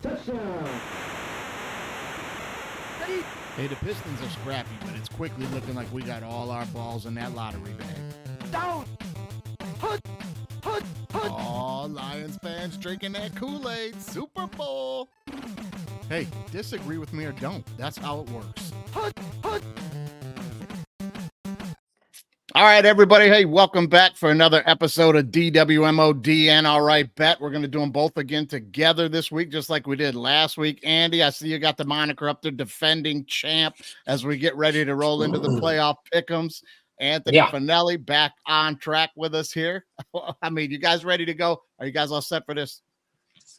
Hey, the Pistons are scrappy, but it's quickly looking like we got all our balls in that lottery bag. Down! All Lions fans drinking that Kool-Aid. Super Bowl! Hey, disagree with me or don't. That's how it works. All right, everybody. Hey, welcome back for another episode of DWMOD and All Right Bet. We're going to do them both again together this week, just like we did last week. Andy, I see you got the moniker up there, defending champ, as we get ready to roll into the playoff pick'ems. Anthony Fanelli back on track with us here. I mean, you guys ready to go? Are you guys all set for this?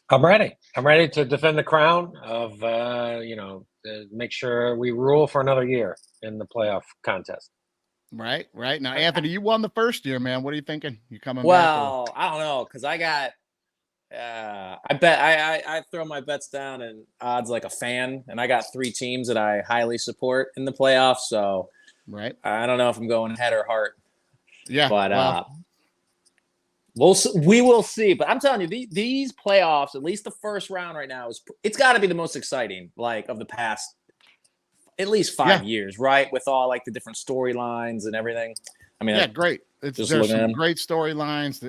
I'm ready. I'm ready to defend the crown of, make sure we rule for another year in the playoff contest. Right. Now, Anthony, you won the first year, man. What are you thinking? You coming back? Well, I don't know, because I got I throw my bets down and odds like a fan, and I got 3 teams that I highly support in the playoffs. So right. I don't know if I'm going head or heart. Yeah. But we will see. But I'm telling you, these playoffs, at least the first round right now, it's got to be the most exciting, like, of the past at least 5 years, right? With all like the different storylines and everything. I mean, great. There's some great storylines.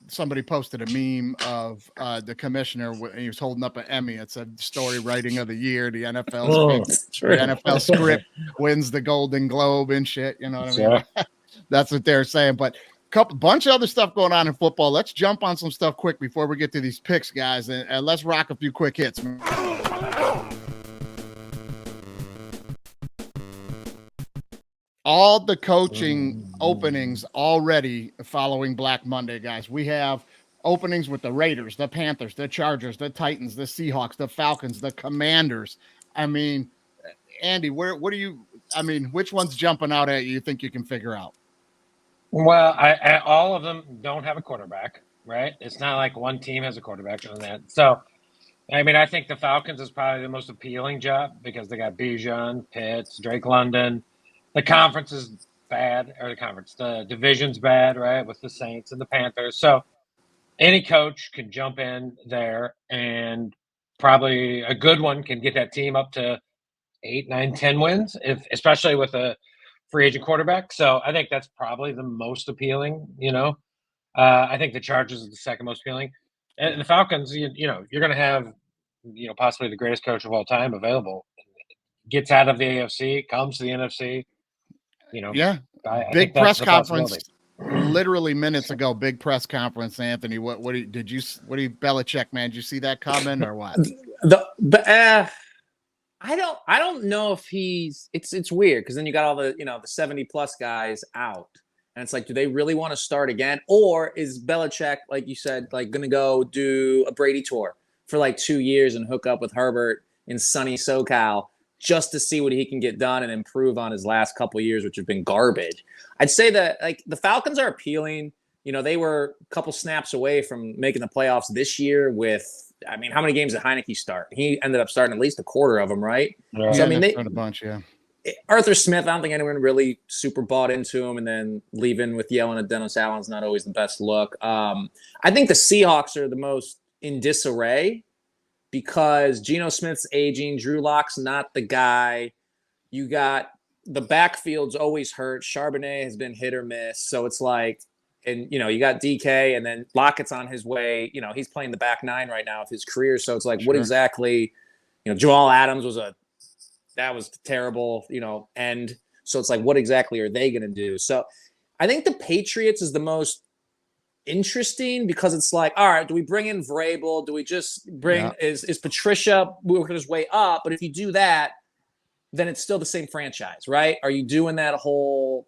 Somebody posted a meme of the commissioner when he was holding up an Emmy. It said story writing of the year. The NFL script wins the Golden Globe and shit. You know what I mean? That's what they're saying. But bunch of other stuff going on in football. Let's jump on some stuff quick before we get to these picks, guys, and let's rock a few quick hits. All the coaching openings already following Black Monday, guys. We have openings with the Raiders, the Panthers, the Chargers, the Titans, the Seahawks, the Falcons, the Commanders. I mean, Andy, which one's jumping out at you think you can figure out? Well, all of them don't have a quarterback, right? It's not like one team has a quarterback on that. So, I mean, I think the Falcons is probably the most appealing job because they got Bijan, Pitts, Drake London. The conference is bad, the division's bad, right, with the Saints and the Panthers. So any coach can jump in there, and probably a good one can get that team up to 8, 9, 10 wins, especially with a free agent quarterback. So I think that's probably the most appealing, I think the Chargers is the second most appealing. And the Falcons, you're going to have, possibly the greatest coach of all time available. Gets out of the AFC, comes to the NFC. Big press conference literally minutes ago. Big press conference, Anthony. What did you Belichick, man? Did you see that comment or what? I don't know if it's weird, because then you got all the the 70 plus guys out, and it's like, do they really want to start again, or is Belichick, like you said, like going to go do a Brady tour for like 2 years and hook up with Herbert in sunny SoCal just to see what he can get done and improve on his last couple of years, which have been garbage? I'd say that, like, the Falcons are appealing. They were a couple snaps away from making the playoffs this year with, how many games did Heineke start? He ended up starting at least a quarter of them, right? Yeah, so, they a bunch, yeah. Arthur Smith, I don't think anyone really super bought into him, and then leaving with yelling at Dennis Allen's not always the best look. I think the Seahawks are the most in disarray, because Geno Smith's aging, Drew Lock's not the guy. You got the backfield's always hurt. Charbonnet has been hit or miss. So it's like, and you got DK, and then Lockett's on his way. He's playing the back nine right now of his career. So it's like, what exactly, Jamal Adams was terrible, end. So it's like, what exactly are they going to do? So I think the Patriots is the most interesting, because it's like, all right, do we bring in Vrabel? Do we just bring is Patricia working his way up? But if you do that, then it's still the same franchise, right? Are you doing that whole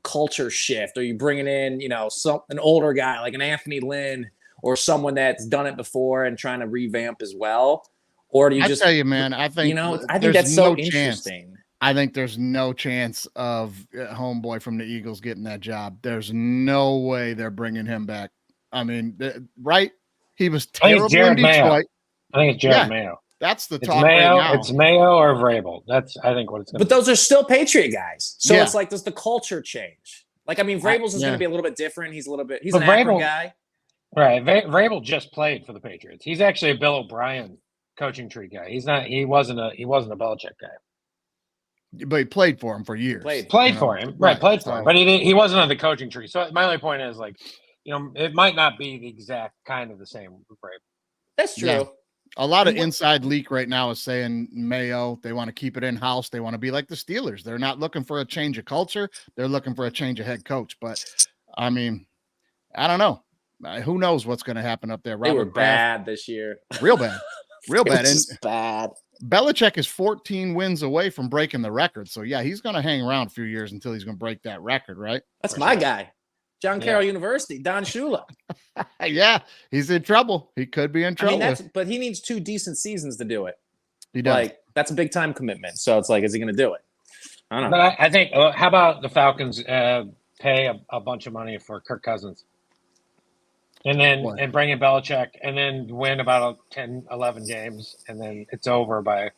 culture shift? Are you bringing in an older guy like an Anthony Lynn, or someone that's done it before and trying to revamp as well? Or do you tell you, man, I think I think that's so interesting. I think there's no chance of homeboy from the Eagles getting that job. There's no way they're bringing him back. I mean, right? He was terrible in Detroit. I think it's Jared Mayo. That's the talk right now. It's Mayo or Vrabel. That's, I think, what it's going to be. But those are still Patriot guys. So it's like, does the culture change? Like, Vrabel's is going to be a little bit different. He's an Akron guy. Right. Vrabel just played for the Patriots. He's actually a Bill O'Brien coaching tree guy. He wasn't a Belichick guy. But he played for him for years. Played for him. Right. Played for him. But he wasn't on the coaching tree. So my only point is, like, it might not be the exact kind of the same with Vrabel. That's true. Yeah. A lot of inside leak right now is saying Mayo, they want to keep it in-house. They want to be like the Steelers. They're not looking for a change of culture. They're looking for a change of head coach. But, I mean, I don't know. Who knows what's going to happen up there? They were bad this year. Real bad. Real bad. And bad. Belichick is 14 wins away from breaking the record. So, yeah, he's going to hang around a few years until he's going to break that record, right? That's my guy. John Carroll University, Don Shula. Yeah, he's in trouble. He could be in trouble. I mean, but he needs 2 decent seasons to do it. He does. Like, that's a big time commitment. So it's like, is he going to do it? I don't know. But I think, how about the Falcons pay a bunch of money for Kirk Cousins? And then and bring in Belichick, and then win about 10, 11 games, and then it's over by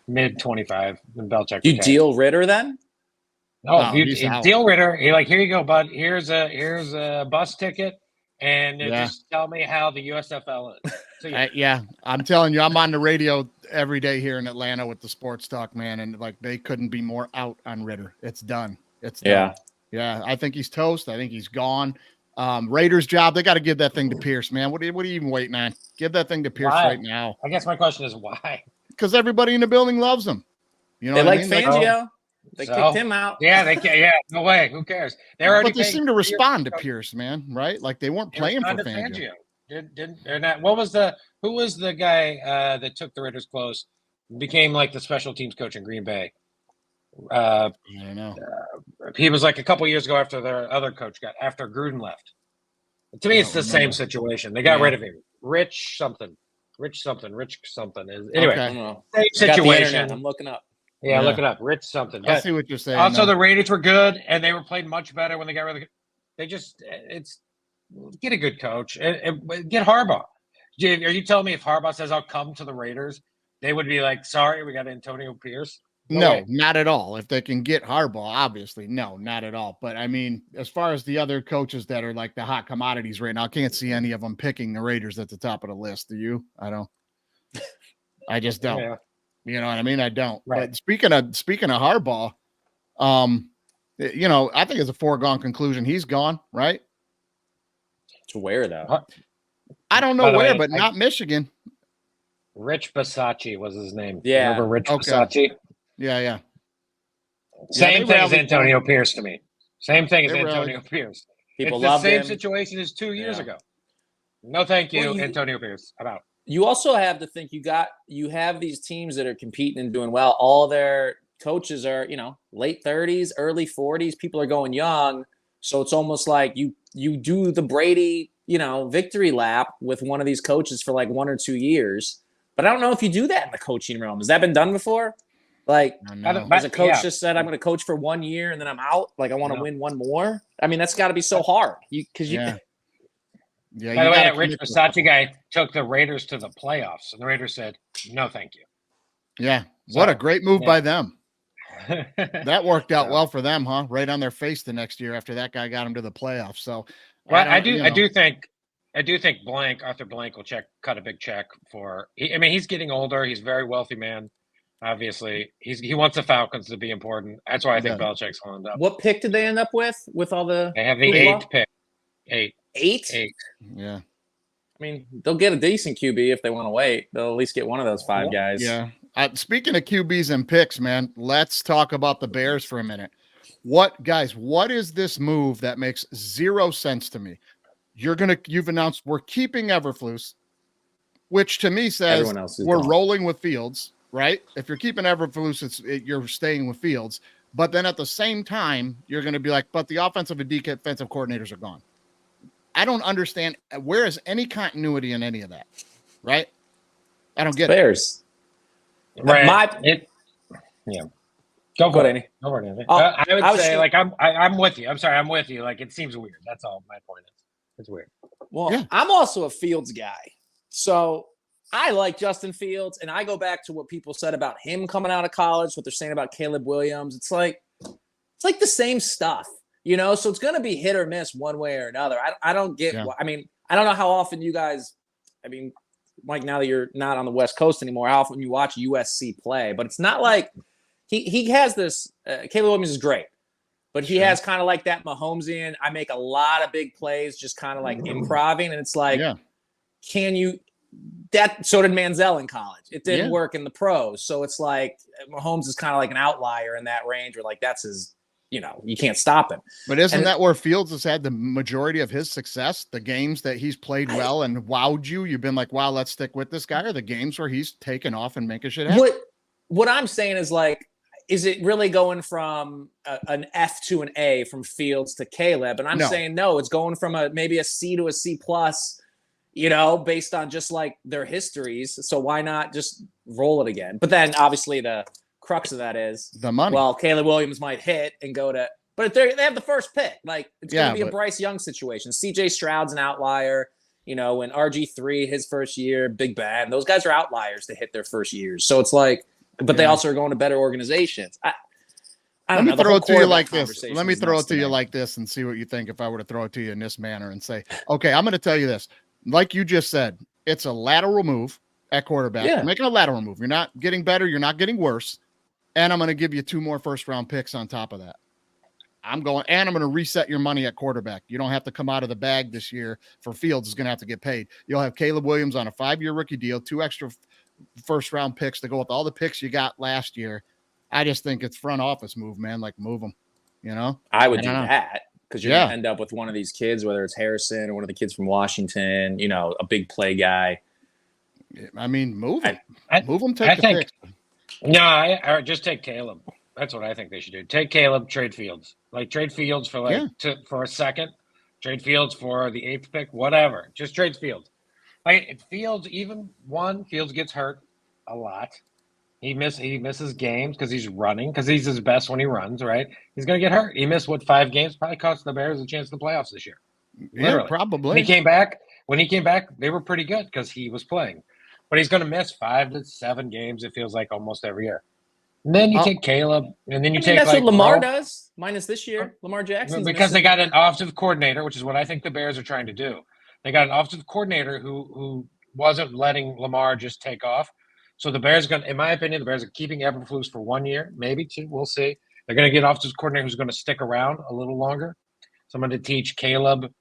mid-25. Then Belichick. You deal Ritter then? No, you deal Ritter. You're like, here you go, bud. Here's a bus ticket, and just tell me how the USFL is. So, I'm telling you, I'm on the radio every day here in Atlanta with the sports talk, man, and like they couldn't be more out on Ritter. It's done. It's done. Yeah. I think he's toast. I think he's gone. Raiders job, they got to give that thing to Pierce, man. What are you even waiting on? Give that thing to Pierce right now. I guess my question is why? Because everybody in the building loves him. You know, they like Fangio. They kicked him out. Yeah, they can. Yeah, no way. Who cares? But they seem to respond to Pierce, man. Right? Like they weren't playing for Fangio. Who was the guy that took the Raiders close? Became like the special teams coach in Green Bay. I don't know. He was like a couple years ago after their other coach after Gruden left. To me, it's the same situation. They got rid of him. Rich something is anyway. Same situation. I'm looking up. Yeah, look it up. Rich something. I see what you're saying. Also, the Raiders were good, and they were played much better when they got rid of They just get a good coach and get Harbaugh. Are you telling me if Harbaugh says I'll come to the Raiders, they would be like, sorry, we got Antonio Pierce? No, not at all. If they can get Harbaugh, obviously, no, not at all. But I mean, as far as the other coaches that are like the hot commodities right now, I can't see any of them picking the Raiders at the top of the list. Do you? I don't. I just don't. Yeah. You know what I mean? I don't. Right. But speaking of Harbaugh, I think it's a foregone conclusion. He's gone, right? To where though? I don't know where, but not Michigan. Rich Bisaccia was his name. Yeah. Remember Rich Bisaccia? Yeah. Same thing as Antonio Pierce to me. Same thing as Antonio Pierce. People it's love the same him. situation as 2 years ago. No, thank you, Antonio Pierce. I'm out. You also have to think you have these teams that are competing and doing well. All their coaches are, late 30s, early 40s. People are going young. So it's almost like you do the Brady, victory lap with one of these coaches for like 1 or 2 years. But I don't know if you do that in the coaching realm. Has that been done before? Like, as a coach just said, I'm going to coach for 1 year and then I'm out. Like, I want to win one more. I mean, that's got to be so hard. Yeah. By the way, that Rich Bisaccia guy took the Raiders to the playoffs, and the Raiders said, "No, thank you." Yeah, what a great move by them. That worked out well for them, huh? Right on their face the next year after that guy got them to the playoffs. So, I do think Arthur Blank will cut a big check for. He's getting older. He's a very wealthy man. Obviously, he wants the Falcons to be important. That's why I think Belichick's going to end up. What pick did they end up with all the? They have the 8th pick. 8. Yeah. I mean, they'll get a decent QB if they want to wait. They'll at least get one of those 5 guys. Yeah. Speaking of QBs and picks, man, let's talk about the Bears for a minute. What is this move that makes 0 sense to me? You've announced we're keeping Eberflus, which to me says we're rolling with Fields, right? If you're keeping Eberflus, you're staying with Fields. But then at the same time, you're going to be like, but the offensive and defensive coordinators are gone. I don't understand. Where is any continuity in any of that? Right? I don't get Bears. It. Right. Go for it, Andy. I would say, I'm with you. I'm sorry, I'm with you. Like, it seems weird. That's all my point is. It's weird. Well, I'm also a Fields guy. So I like Justin Fields, and I go back to what people said about him coming out of college, what they're saying about Caleb Williams. It's like the same stuff. So it's going to be hit or miss one way or another. I don't get I don't know how often you guys, I mean, Mike, now that you're not on the West Coast anymore, how often you watch USC play, but it's not like he has this, Caleb Williams is great, but he has kind of like that Mahomesian, I make a lot of big plays, just kind of like improving. And it's like, can you, so did Manziel in college. It didn't work in the pros. So it's like Mahomes is kind of like an outlier in that range where like that's his, you can't stop him. But isn't that where Fields has had the majority of his success? The games that he's played well and wowed you've been like, wow, let's stick with this guy, or the games where he's taken off and making shit happen? What I'm saying is like, is it really going from an F to an A from Fields to Caleb? And I'm saying, no, it's going from maybe a C to a C plus, based on just like their histories. So why not just roll it again? But then obviously the crux of that is the money. Well, Caleb Williams might hit and go to, but they have the first pick. Like it's going to be a Bryce Young situation. CJ Stroud's an outlier. When RG3 his first year, Big Ben, those guys are outliers to hit their first years. So it's like, but they also are going to better organizations. Let me throw it to you like this. Let me throw it to you like this and see what you think if I were to throw it to you in this manner and say, okay, I'm going to tell you this. Like you just said, it's a lateral move at quarterback. You're making a lateral move. You're not getting better. You're not getting worse. And I'm going to give you 2 more first-round picks on top of that. I'm going to reset your money at quarterback. You don't have to come out of the bag this year for Fields is going to have to get paid. You'll have Caleb Williams on a 5-year rookie deal, 2 extra first-round picks to go with all the picks you got last year. I just think it's front office move, man. Like, move them, I would do that because you're going to end up with one of these kids, whether it's Harrison or one of the kids from Washington, a big play guy. I mean, move them. Move them, take the picks. No, I just take Caleb. That's what I think they should do. Take Caleb, trade Fields. Like trade Fields for for a second, trade Fields for the 8th pick, whatever. Just trade Fields. Like Fields, Fields gets hurt a lot. He misses games because he's running, because he's his best when he runs, right? He's gonna get hurt. He missed 5 games, probably cost the Bears a chance in the playoffs this year. Literally. Yeah, probably. When he came back, they were pretty good because he was playing. But he's going to miss 5 to 7 games, it feels like, almost every year. And then you take Caleb, and then take that's what Lamar does, minus this year. Lamar Jackson. Because they got an offensive coordinator, which is what I think the Bears are trying to do. They got an offensive coordinator who wasn't letting Lamar just take off. So the Bears in my opinion, the Bears are keeping Eberflus for 1 year, maybe 2. We'll see. They're going to get an offensive coordinator who's going to stick around a little longer. So I'm going to teach Caleb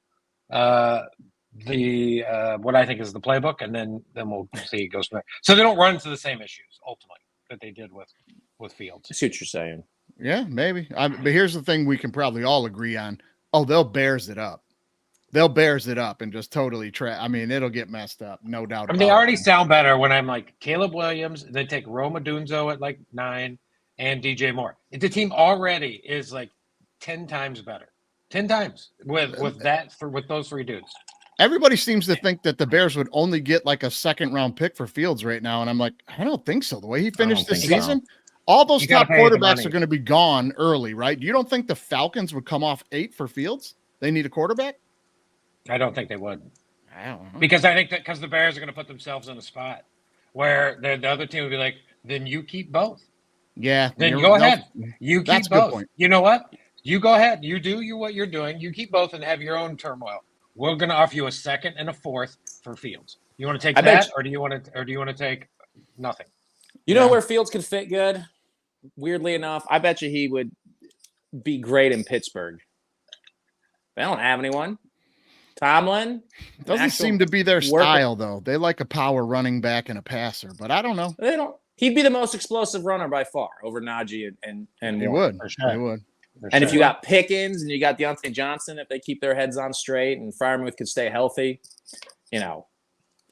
what I think is the playbook, and then we'll see it goes from there. So they don't run into the same issues ultimately that they did with Fields. I see what you're saying. Yeah, maybe. But here's the thing we can probably all agree on. Oh, they'll Bears it up. They'll Bears it up and just totally it'll get messed up, no doubt. They already sound better when I'm like Caleb Williams. They take Rome Odunze at like 9 and DJ Moore. The team already is like 10 times better. 10 times with those 3 dudes. Everybody seems to think that the Bears would only get like a 2nd-round pick for Fields right now. And I'm like, I don't think so. The way he finished this season, all those top quarterbacks are going to be gone early, right? You don't think the Falcons would come off 8 for Fields? They need a quarterback? I don't think they would. I don't know. Because I think because the Bears are going to put themselves in a spot where the other team would be like, then you keep both. Yeah. Then go ahead. You keep both. You know what? You go ahead. You do what you're doing. You keep both and have your own turmoil. We're going to offer you a 2nd and a 4th for Fields. You want to take that, or do you want to take nothing? You know where Fields could fit good? Weirdly enough, I bet you he would be great in Pittsburgh. They don't have anyone. Tomlin doesn't seem to be their style, though. They like a power running back and a passer, but I don't know. They don't. He'd be the most explosive runner by far over Najee and he would. Sure. He would. And if you got Pickens and you got Deontay Johnson, if they keep their heads on straight and Freiermuth could stay healthy, I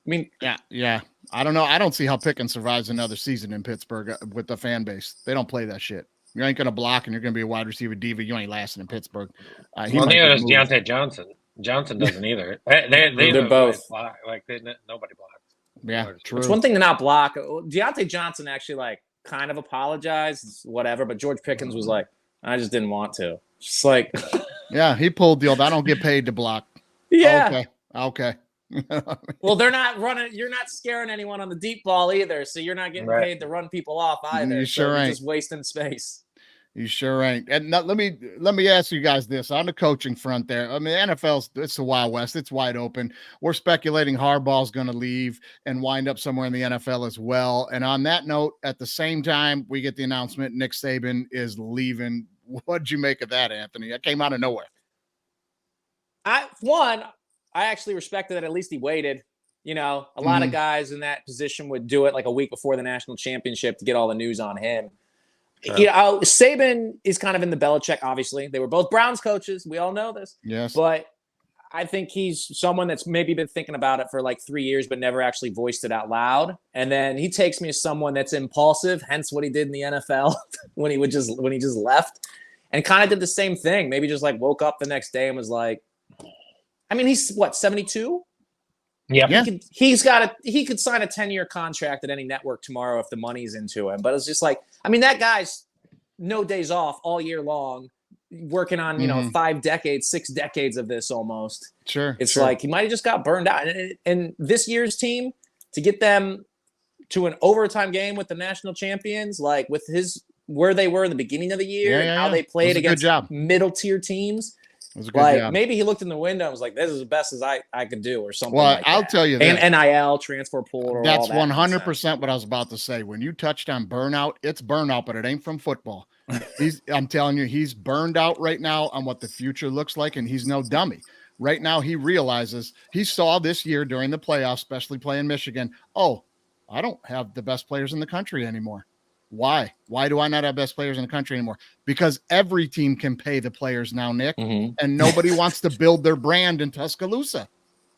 mean, yeah. I don't know. I don't see how Pickens survives another season in Pittsburgh with the fan base. They don't play that shit. You ain't going to block and you're going to be a wide receiver diva. You ain't lasting in Pittsburgh. Neither does Deontay Johnson. Johnson doesn't either. They're both. Nobody blocks. Yeah, true. It's one thing to not block. Deontay Johnson actually kind of apologized, whatever, but George Pickens was like, I just didn't want to. Just like, yeah, he pulled the old, I don't get paid to block. Yeah. Okay. Well, they're not running. You're not scaring anyone on the deep ball either. So you're not getting paid to run people off either. You sure so ain't. Just wasting space. You sure ain't. And now, let me ask you guys this on the coaching front there. I mean, it's the Wild West. It's wide open. We're speculating Harbaugh's going to leave and wind up somewhere in the NFL as well. And on that note, at the same time, we get the announcement Nick Saban is leaving. What'd you make of that, Anthony? That came out of nowhere. I actually respected that at least he waited. A lot of guys in that position would do it like a week before the national championship to get all the news on him. Sure. Saban is kind of in the Belichick, obviously. They were both Browns coaches. We all know this. Yes. But I think he's someone that's maybe been thinking about it for like 3 years, but never actually voiced it out loud. And then he takes me as someone that's impulsive, hence what he did in the NFL when he just left, and kind of did the same thing. Maybe just like woke up the next day and was like, I mean, he's what, 72? Yeah. He could sign a 10-year contract at any network tomorrow if the money's into him. But it's just like, I mean, that guy's no days off all year long, working on 5 decades, 6 decades of this almost. Sure. It's like he might have just got burned out. And this year's team, to get them to an overtime game with the national champions, like with where they were in the beginning of the year and how they played against middle tier teams. Maybe he looked in the window and was like, this is the best as I could do or something. Well, I'll tell you that. And NIL, transfer portal. That's 100% what I was about to say. When you touched on burnout, it's burnout, but it ain't from football. I'm telling you, he's burned out right now on what the future looks like, and he's no dummy. Right now, he realizes he saw this year during the playoffs, especially playing Michigan, I don't have the best players in the country anymore. Why? Why do I not have best players in the country anymore? Because every team can pay the players now, Nick, and nobody wants to build their brand in Tuscaloosa.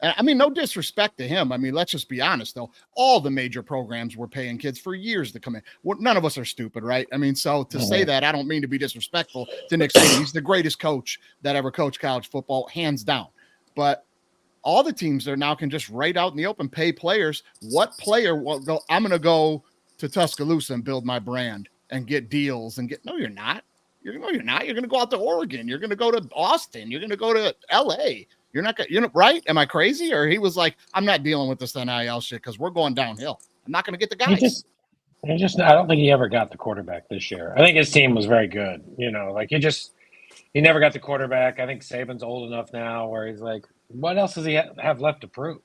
I mean, no disrespect to him. I mean, let's just be honest, though. All the major programs were paying kids for years to come in. None of us are stupid, right? I mean, so to say that, I don't mean to be disrespectful to Nick Saban. He's the greatest coach that ever coached college football, hands down. But all the teams there now can just right out in the open pay players. What player will go, I'm going to go to Tuscaloosa and build my brand and get deals and no, you're not. You're not. You're going to go out to Oregon. You're going to go to Austin. You're going to go to LA. You're not going to, right? Am I crazy? Or he was like, I'm not dealing with this NIL shit because we're going downhill. I'm not going to get the guys. I don't think he ever got the quarterback this year. I think his team was very good. He never got the quarterback. I think Saban's old enough now where he's like, what else does he have left to prove?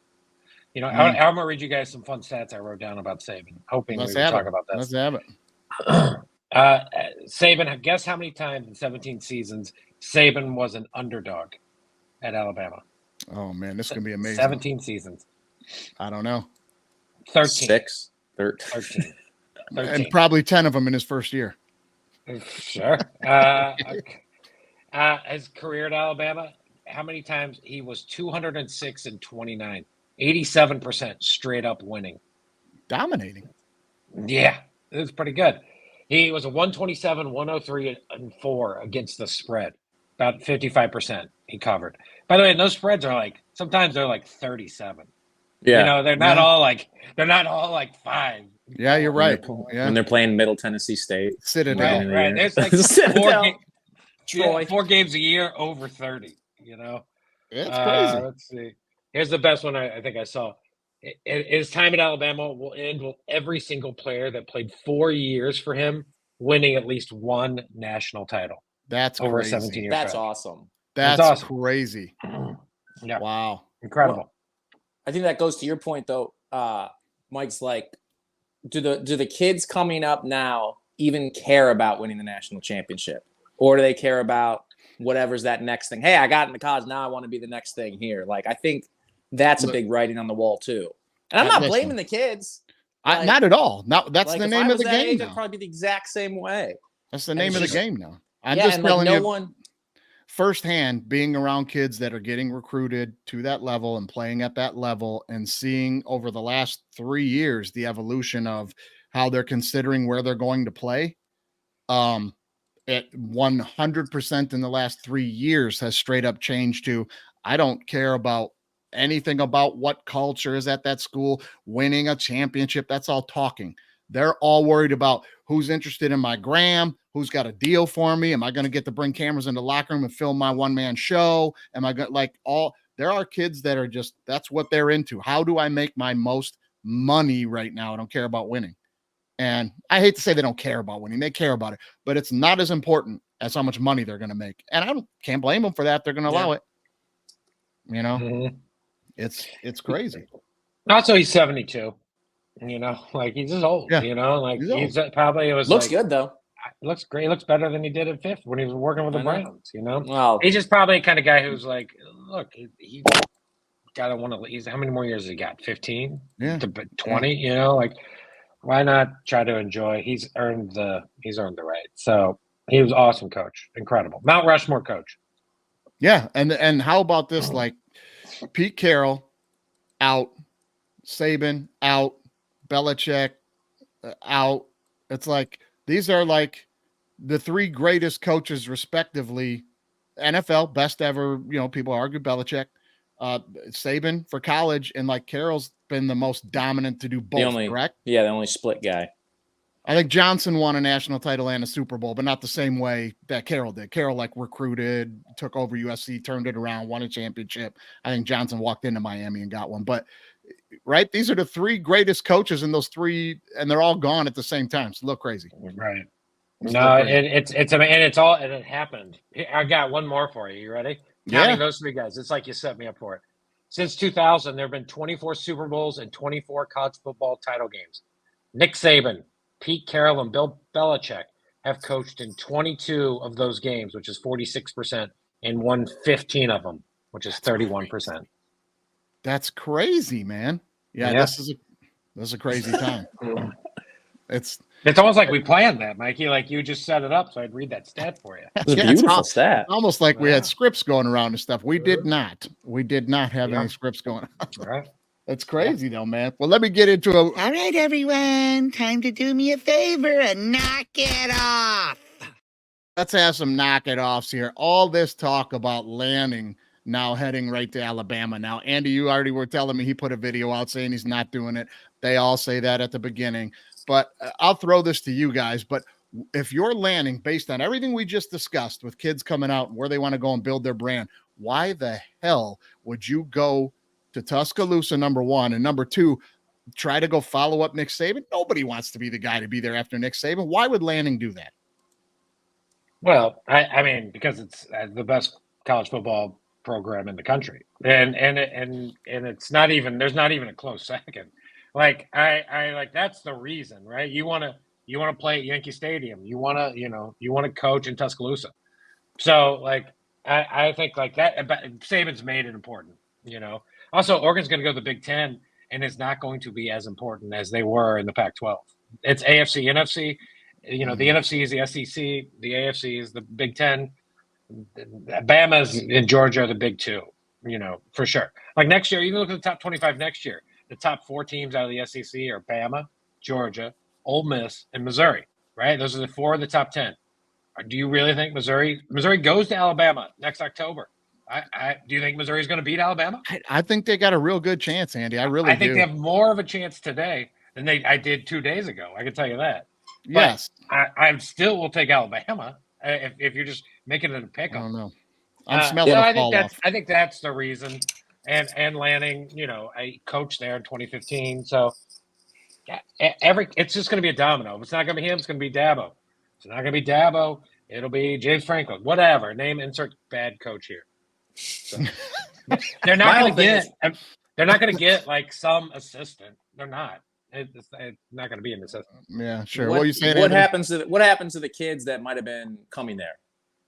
I'm going to read you guys some fun stats I wrote down about Saban, hoping we can talk about this. Let's have it. Saban, guess how many times in 17 seasons Saban was an underdog at Alabama? Oh, man, this is going to be amazing. 17 seasons. I don't know. 13. 13. And probably 10 of them in his first year. Sure. His career at Alabama, how many times? He was 206 and 29. 87% straight up winning. Dominating. Yeah, it was pretty good. He was a 127, 103, and 4 against the spread. About 55% he covered. By the way, those spreads are sometimes they're 37. Yeah. They're not all like 5. Yeah, you're right. When they're playing Middle Tennessee State. Citadel. Right. There's four games a year over 30, It's crazy. Let's see. Here's the best one I think I saw. His time at Alabama will end with every single player that played 4 years for him winning at least one national title. That's over crazy. a 17-year That's stretch. awesome. That's awesome. Crazy. Yeah. Wow. Incredible. Well, I think that goes to your point, though. Mike's like, do the kids coming up now even care about winning the national championship? Or do they care about whatever's that next thing? Hey, I got in the college. Now I want to be the next thing here. I think that's a big writing on the wall, too. And I'm not blaming the kids. Not at all. That's the name of the game. It'd probably be the exact same way. That's the name of the game now. I'm just telling you firsthand, being around kids that are getting recruited to that level and playing at that level and seeing over the last 3 years the evolution of how they're considering where they're going to play. At 100% in the last 3 years has straight up changed to, I don't care about anything about what culture is at that school, winning a championship. That's all talking. They're all worried about who's interested in my gram, who's got a deal for me. Am I going to get to bring cameras in the locker room and film my one-man show? Am I going there are kids that are that's what they're into. How do I make my most money right now? I don't care about winning. And I hate to say they don't care about winning. They care about it, but it's not as important as how much money they're going to make. And I can't blame them for that. They're going to allow it. You know, it's crazy. Also, he's 72. You know, like he's just old. You know, like he's probably it was looks good though. Looks great. Looks better than he did at 5th when he was working with the Browns. You know, well, he's just probably the kind of guy who's like, look, he gotta want to. He's how many more years has he got? 15? Yeah, to 20. You know, like why not try to enjoy? He's earned the right. So he was awesome coach, incredible Mount Rushmore coach. Yeah, and how about this? Like Pete Carroll out, Saban out, Belichick out. It's like these are like the 3 greatest coaches respectively. NFL best ever, you know, people argue Belichick, Saban for college, and like Carroll's been the most dominant to do both, correct? Yeah, the only split guy. I think Johnson won a national title and a Super Bowl, but not the same way that Carroll did. Carroll like recruited, took over USC, turned it around, won a championship. I think Johnson walked into Miami and got one. But right, these are the 3 greatest coaches in those 3, and they're all gone at the same time. It's a little crazy, right? No, it happened. I got one more for you. You ready? Counting those 3 guys, it's like you set me up for it. Since 2000, there have been 24 Super Bowls and 24 college football title games. Nick Saban, Pete Carroll, and Bill Belichick have coached in 22 of those games, which is 46%, and won 15 of them, which is 31%. That's crazy, man. Yeah. This is a crazy time. It's almost like we planned that, Mikey. Like you just set it up, so I'd read that stat for you. It's a beautiful stat. Almost like we had scripts going around and stuff. We did not. We did not have any scripts going on. Right. That's crazy though, man. Well, let me get into All right, everyone. Time to do me a favor and knock it off. Let's have some knock it offs here. All this talk about Lanning now heading right to Alabama. Now, Andy, you already were telling me he put a video out saying he's not doing it. They all say that at the beginning. But I'll throw this to you guys. But if you're Lanning, based on everything we just discussed with kids coming out and where they want to go and build their brand, why the hell would you go to Tuscaloosa, number 1, and number 2, try to go follow up Nick Saban? Nobody wants to be the guy to be there after Nick Saban. Why would Lanning do that? Well, I mean, because it's the best college football program in the country, and it's not even there's not even a close second. Like I like that's the reason, right? You want to play at Yankee Stadium. You want to coach in Tuscaloosa. So like I think like that. But Saban's made it important, you know. Also, Oregon's going to go to the Big Ten, and it's not going to be as important as they were in the Pac-12. It's AFC, NFC. You know, the NFC is the SEC. The AFC is the Big Ten. Bama's and Georgia are the big 2, you know, for sure. Like next year, you look at the top 25 next year. The top 4 teams out of the SEC are Bama, Georgia, Ole Miss, and Missouri, right? Those are the 4 of the top 10. Do you really think Missouri goes to Alabama next October? Do you think Missouri's going to beat Alabama? I think they got a real good chance, Andy. I think they have more of a chance today than I did 2 days ago. I can tell you that. Yes. But I still will take Alabama if you're just making it a pick. I don't know. I'm smelling a fall off. I think that's the reason. And Lanning, you know, I coached there in 2015. So it's just going to be a domino. If it's not going to be him, it's going to be Dabo. If it's not going to be Dabo, it'll be James Franklin. Whatever. Insert bad coach here. So, they're not going to get like some assistant. They're not. It's not going to be an assistant. Yeah, sure. What are you saying? What happens to the kids that might have been coming there,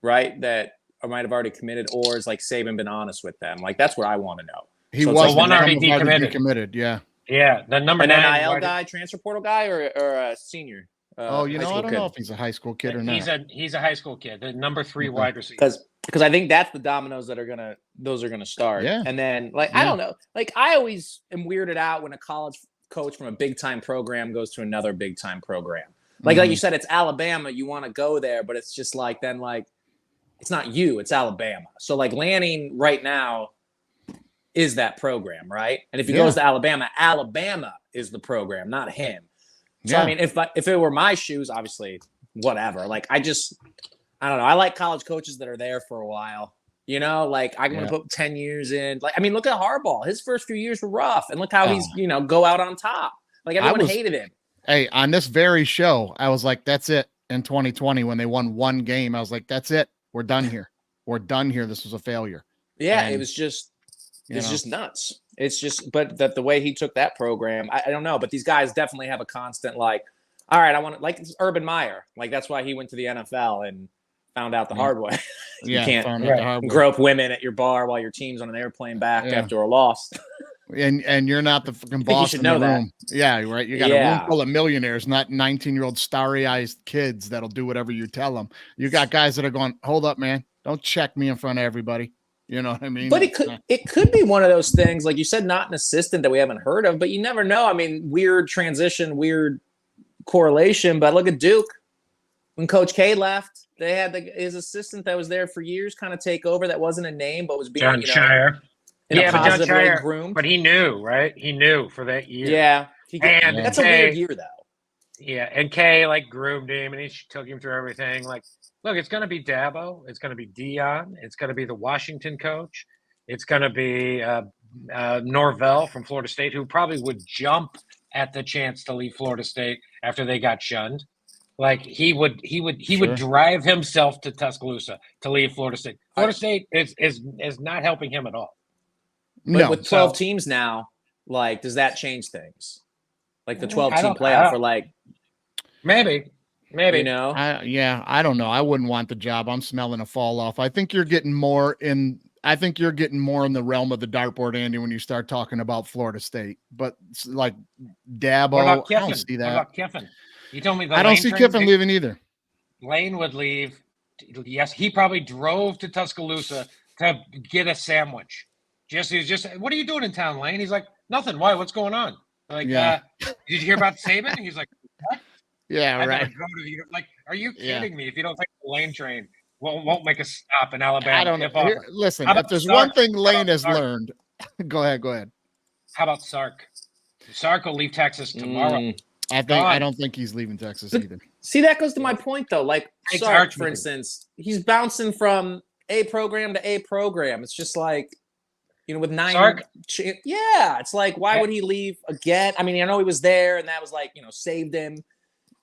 right? That might have already committed, or is like Saban been honest with them? Like that's what I want to know. He was one already decommitted. Yeah. Yeah. The number 9 NIL guy, transfer portal guy, or a senior. I don't know if he's a high school kid or not. He's a high school kid. The number 3 wide receiver. Because I think that's the dominoes that are gonna start. Yeah. And then I don't know. Like I always am weirded out when a college coach from a big time program goes to another big time program. Like you said, it's Alabama. You want to go there, but it's just like then like it's not you, it's Alabama. So like Lanning right now is that program, right? And if he goes to Alabama, Alabama is the program, not him. So I mean, if it were my shoes, obviously, whatever. Like I don't know. I like college coaches that are there for a while. You know, like I'm going to put 10 years in. Like, I mean, look at Harbaugh. His first few years were rough, and look how he's go out on top. Like everyone hated him. Hey, on this very show, I was like, that's it. In 2020, when they won one game, I was like, that's it. We're done here. We're done here. This was a failure. Yeah, And, it was just just nuts. It's just, but the way he took that program, I don't know. But these guys definitely have a constant like, all right, I want to, like Urban Meyer. Like that's why he went to the NFL and found out the hard way. You can't grope women at your bar while your team's on an airplane back after a loss. And you're not the fucking boss in the room. Yeah, right. You got a room full of millionaires, not 19-year-old starry-eyed kids that'll do whatever you tell them. You got guys that are going, hold up, man. Don't check me in front of everybody. You know what I mean? But it could be one of those things, like you said, not an assistant that we haven't heard of, but you never know. I mean, weird transition, weird correlation. But look at Duke. When Coach K left, they had his assistant that was there for years kind of take over. That wasn't a name, but was being John Shire. But John Shire groomed. But he knew, right? He knew for that year. Yeah. That's a weird year, though. Yeah, and Kay like groomed him, and he took him through everything. Like, look, it's going to be Dabo, it's going to be Dion, it's going to be the Washington coach, it's going to be Norvell from Florida State, who probably would jump at the chance to leave Florida State after they got shunned. Like he would drive himself to Tuscaloosa to leave Florida State. Florida State is not helping him at all. But with 12 teams now, like, does that change things? Like the 12-team playoff, or like maybe, you know? I don't know. I wouldn't want the job. I'm smelling a fall off. I think you're getting more in the realm of the dartboard, Andy, when you start talking about Florida State. But like Dabo, I don't see that. What about Kiffin? You told me I don't see Kiffin leaving either. Lane would leave. Yes, he probably drove to Tuscaloosa to get a sandwich. He was just, what are you doing in town, Lane? He's like, nothing. Why? What's going on? Like, did you hear about Saban? He's like, what? Yeah, right. Like, are you kidding me? If you don't take the Lane train, won't make a stop in Alabama. I don't know. Listen, if there's one thing Lane has learned, go ahead. How about Sark? Sark will leave Texas tomorrow. I don't think he's leaving Texas either. See, that goes to my point, though. Like Sark, for instance, he's bouncing from A program to A program. It's just like, with 9. Sark? It's like, why would he leave again? I mean, I know he was there, and that was like, saved him.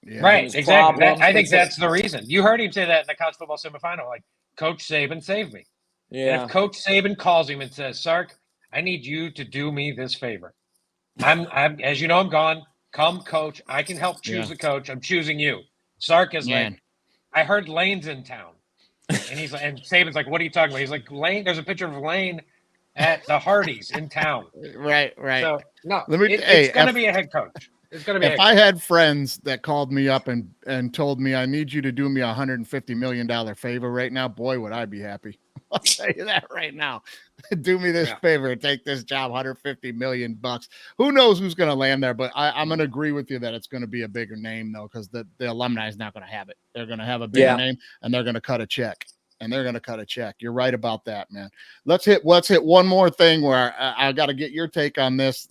Yeah. Right, exactly. I think that's the reason. You heard him say that in the college football semifinal. Like, Coach Saban saved me. Yeah. And if Coach Saban calls him and says, Sark, I need you to do me this favor. I'm as you know, I'm gone. Come, coach. I can help choose a coach. I'm choosing you. Sark is like, I heard Lane's in town. And he's like, and Saban's like, what are you talking about? He's like, Lane, there's a picture of Lane at the Hardee's in town. Right. So no, it's going to be a head coach. It's going to be. If I had friends that called me up and told me I need you to do me $150 million favor right now, boy, would I be happy. I'll tell you that right now. Do me this favor and take this job, $150 million. Who knows who's going to land there? But I'm going to agree with you that it's going to be a bigger name though, because the alumni is not going to have it. They're going to have a bigger name, and they're going to cut a check. You're right about that, man. Let's hit one more thing where I got to get your take on this,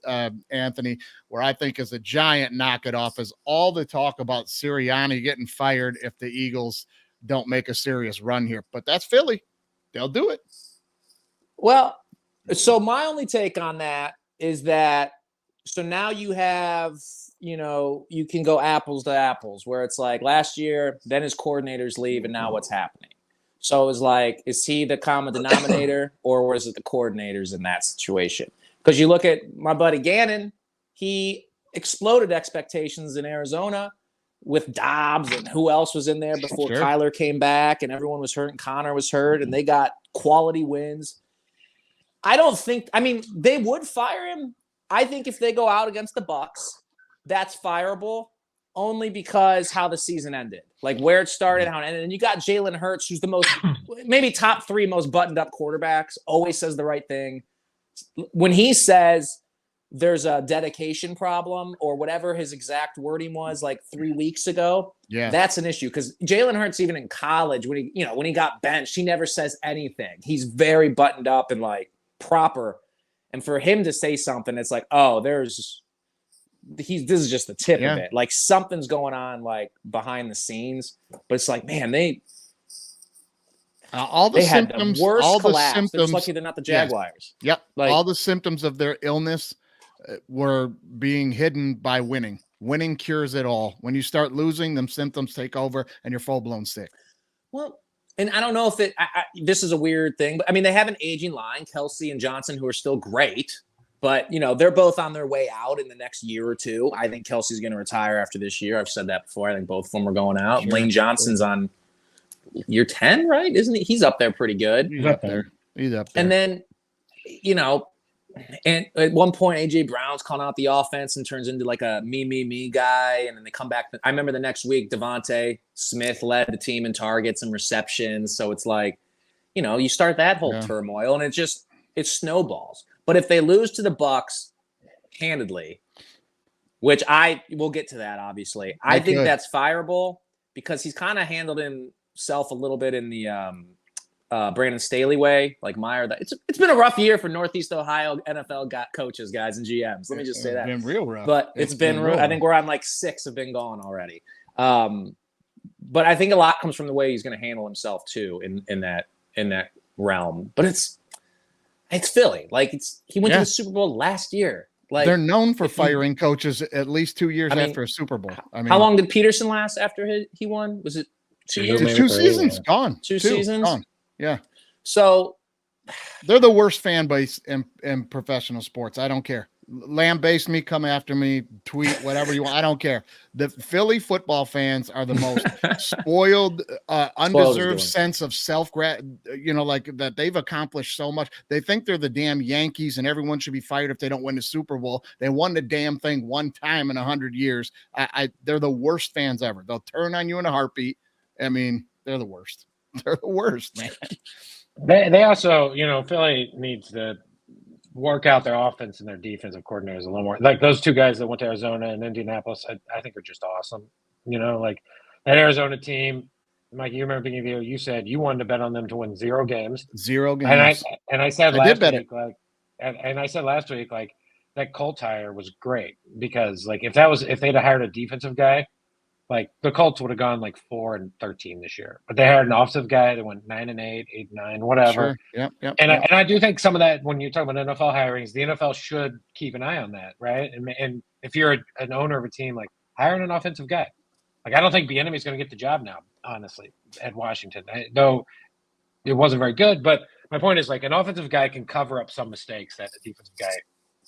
Anthony, where I think is a giant knock it off is all the talk about Sirianni getting fired if the Eagles don't make a serious run here. But that's Philly. They'll do it. Well, so my only take on that is that, so now you have, you can go apples to apples, where it's like last year, then his coordinators leave, and now what's happening? So it's like, is he the common denominator, or was it the coordinators in that situation? Because you look at my buddy Gannon, he exploded expectations in Arizona with Dobbs and who else was in there before Kyler came back, and everyone was hurt and Connor was hurt, and they got quality wins. They would fire him. I think if they go out against the Bucks, that's fireable. Only because how the season ended, like where it started, how it ended. And you got Jalen Hurts, who's the most, maybe top 3 most buttoned up quarterbacks, always says the right thing. When he says there's a dedication problem or whatever his exact wording was like 3 weeks ago, that's an issue. Because Jalen Hurts, even in college, when he got benched, he never says anything. He's very buttoned up and like proper. And for him to say something, it's like, oh, this is just the tip of it. Like something's going on like behind the scenes, but it's like, man, they had the worst collapse. They're just lucky they're not the Jaguars. Yep. Like, all the symptoms of their illness were being hidden by winning. Winning cures it all. When you start losing, them symptoms take over and you're full-blown sick. Well, and I don't know if this is a weird thing, but I mean, they have an aging line, Kelsey and Johnson, who are still great, but they're both on their way out in the next year or two. I think Kelsey's going to retire after this year. I've said that before. I think both of them are going out. Sure. Lane Johnson's on year 10, right? Isn't he? He's up there pretty good. He's up there. And then, and at one point, A.J. Brown's calling out the offense and turns into like a me guy. And then they come back. I remember the next week, Devontae Smith led the team in targets and receptions. So it's like, you start that whole turmoil and it snowballs. But if they lose to the Bucs handedly, which I will get to that, obviously, I think that's fireable because he's kind of handled himself a little bit in the Brandon Staley way, like Meyer. It's been a rough year for Northeast Ohio NFL coaches, guys, and GMs. Let me just say that. It's been real rough. But it's been real. I think we're on like 6 have been gone already. But I think a lot comes from the way he's going to handle himself too in that realm. But it's Philly. Like he went to the Super Bowl last year. Like they're known for firing coaches at least 2 years after a Super Bowl. I mean, how long did Peterson last after he won? Was it 2 years? 2 seasons gone. 2 seasons gone. Yeah. So they're the worst fan base in professional sports. I don't care. Lambaste me, come after me, tweet, whatever you want. I don't care. The Philly football fans are the most spoiled, undeserved sense of like that they've accomplished so much. They think they're the damn Yankees and everyone should be fired if they don't win the Super Bowl. They won the damn thing one time in 100 years. They're the worst fans ever. They'll turn on you in a heartbeat. I mean, they're the worst. They're the worst, man. They also, Philly needs to work out their offense and their defensive coordinators a little more. Like those 2 guys that went to Arizona and Indianapolis, I think are just awesome. Like that Arizona team, Mike, you remember beginning of the year, you said you wanted to bet on them to win 0 games. 0 games. And I said last week, I said last week, like that Colts hire was great because like if they'd have hired a defensive guy, like the Colts would have gone like 4-13 this year, but they had an offensive guy that went 9-8, 8-9, whatever. Sure. Yep. And I do think some of that when you're talking about NFL hirings, the NFL should keep an eye on that, right? And if you're an owner of a team, like hiring an offensive guy, like I don't think Bieniemy is going to get the job now, honestly, at Washington. Though it wasn't very good, but my point is like an offensive guy can cover up some mistakes that a defensive guy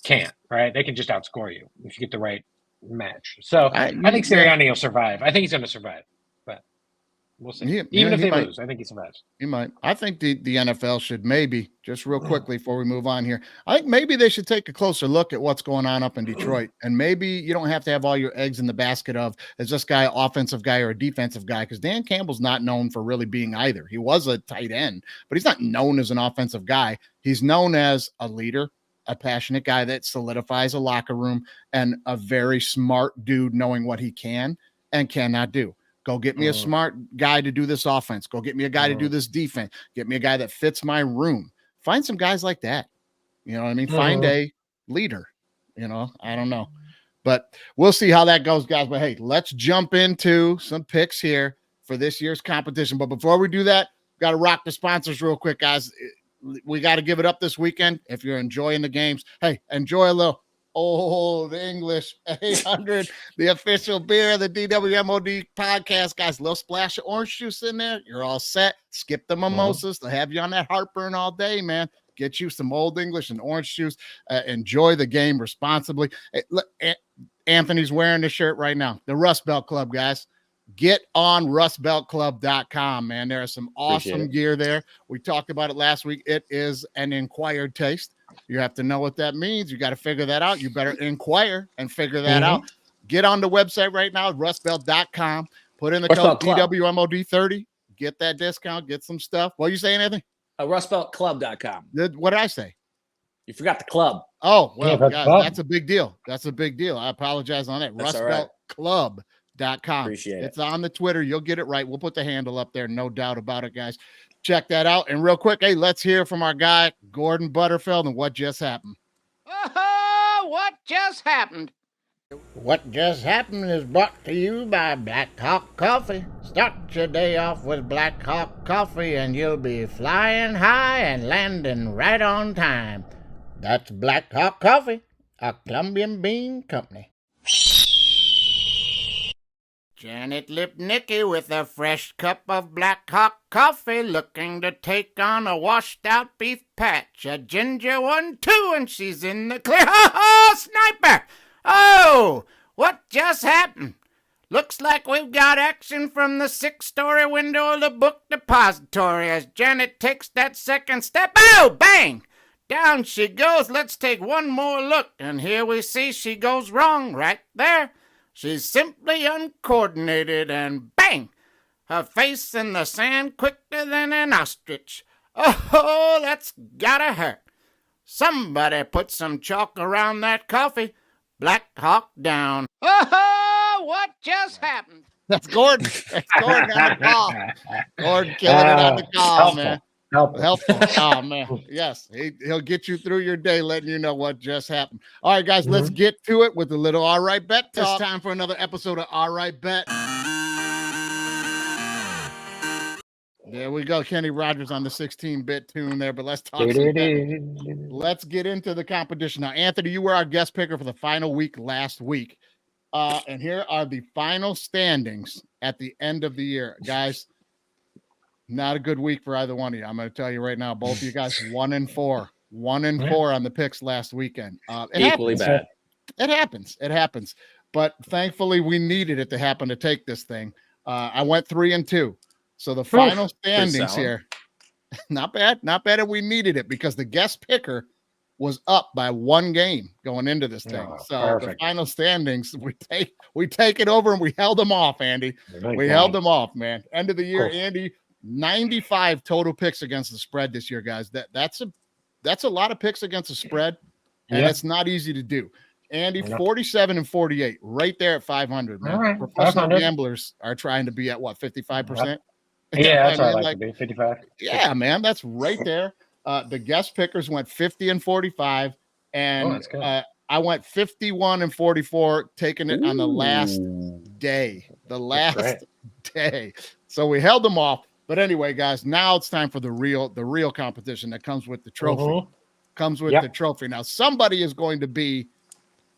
can't, right? They can just outscore you if you get the right match. So I think Sirianni will survive. I think he's going to survive, but we'll see. Even if they lose, I think he survives. He might. I think the NFL should maybe, just real quickly before we move on here, I think maybe they should take a closer look at what's going on up in Detroit. And maybe you don't have to have all your eggs in the basket of, is this guy offensive guy or a defensive guy? Because Dan Campbell's not known for really being either. He was a tight end, but he's not known as an offensive guy. He's known as a leader, a passionate guy that solidifies a locker room, and a very smart dude knowing what he can and cannot do. Go get me a smart guy to do this offense. Go get me a guy to do this defense. Get me a guy that fits my room. Find some guys like that. You know what I mean? Find a leader. I don't know. But we'll see how that goes, guys. But hey, let's jump into some picks here for this year's competition. But before we do that, got to rock the sponsors real quick, guys. We got to give it up this weekend. If you're enjoying the games, hey, enjoy a little Old English 800, the official beer of the DWMOD podcast. Guys, a little splash of orange juice in there. You're all set. Skip the mimosas. They'll have you on that heartburn all day, man. Get you some Old English and orange juice. Enjoy the game responsibly. Hey, look, Anthony's wearing the shirt right now. The Rust Belt Club, guys. Get on rustbeltclub.com, man. There is some awesome gear there. We talked about it last week. It is an inquired taste. You have to know what that means. You got to figure that out. You better inquire and figure that out. Get on the website right now, rustbelt.com. Put in the code DWMOD30. Get that discount. Get some stuff. What are you saying, Anthony? Rustbeltclub.com. What did I say? You forgot the club. Oh, well, guys, that's a big deal. That's a big deal. I apologize on that. Rustbeltclub.com. Appreciate it. It's on the Twitter. You'll get it right. We'll put the handle up there. No doubt about it, guys. Check that out. And real quick, hey, let's hear from our guy, Gordon Butterfield, and what just happened. What just happened? What just happened is brought to you by Black Hawk Coffee. Start your day off with Black Hawk Coffee, and you'll be flying high and landing right on time. That's Black Hawk Coffee, a Colombian bean company. Janet Lipnicki with a fresh cup of black hot coffee, looking to take on a washed-out beef patch. A ginger 1-2, and she's in the clear. Oh, sniper! Oh, what just happened? Looks like we've got action from the 6-story window of the book depository as Janet takes that second step. Oh, bang! Down she goes. Let's take one more look. And here we see she goes wrong right there. She's simply uncoordinated, and bang! Her face in the sand quicker than an ostrich. Oh, that's gotta hurt. Somebody put some chalk around that coffee. Black Hawk down. Oh, what just happened? That's Gordon. That's Gordon on the call. Gordon killing it on the call, helpful. man. Helpful. Oh, man. Yes, he'll get you through your day, letting you know what just happened. All right, guys, let's get to it with a little All Right Bet talk. It's time for another episode of All Right Bet. There we go. Kenny Rogers on the 16-bit tune there, but let's talk some bet. Let's get into the competition. Now, Anthony, you were our guest picker for the final week last week. And here are the final standings at the end of the year. Guys, not a good week for either one of you. I'm going to tell you right now, both of you guys 1-4. 1-4 on the picks last weekend. Equally bad. It happens. It happens. But thankfully, we needed it to happen to take this thing. I went 3-2. So the final standings here, not bad. Not bad if we needed it because the guest picker was up by 1 game going into this thing. The final standings, we take it over and we held them off, Andy. We held them off, man. End of the year, Andy, 95 total picks against the spread this year, guys. That's a lot of picks against the spread, and it's not easy to do. Andy, 47-48, right there at 500, man. Right, Professional gamblers are trying to be at what, 55%? Yeah, that's what I like to be, 55. Yeah, man, that's right there. The guest pickers went 50-45, and I went 51-44, taking it on the last day. The last day. So we held them off. But anyway, guys, now it's time for the real competition that comes with the trophy. Comes with the trophy. Now, somebody is going to be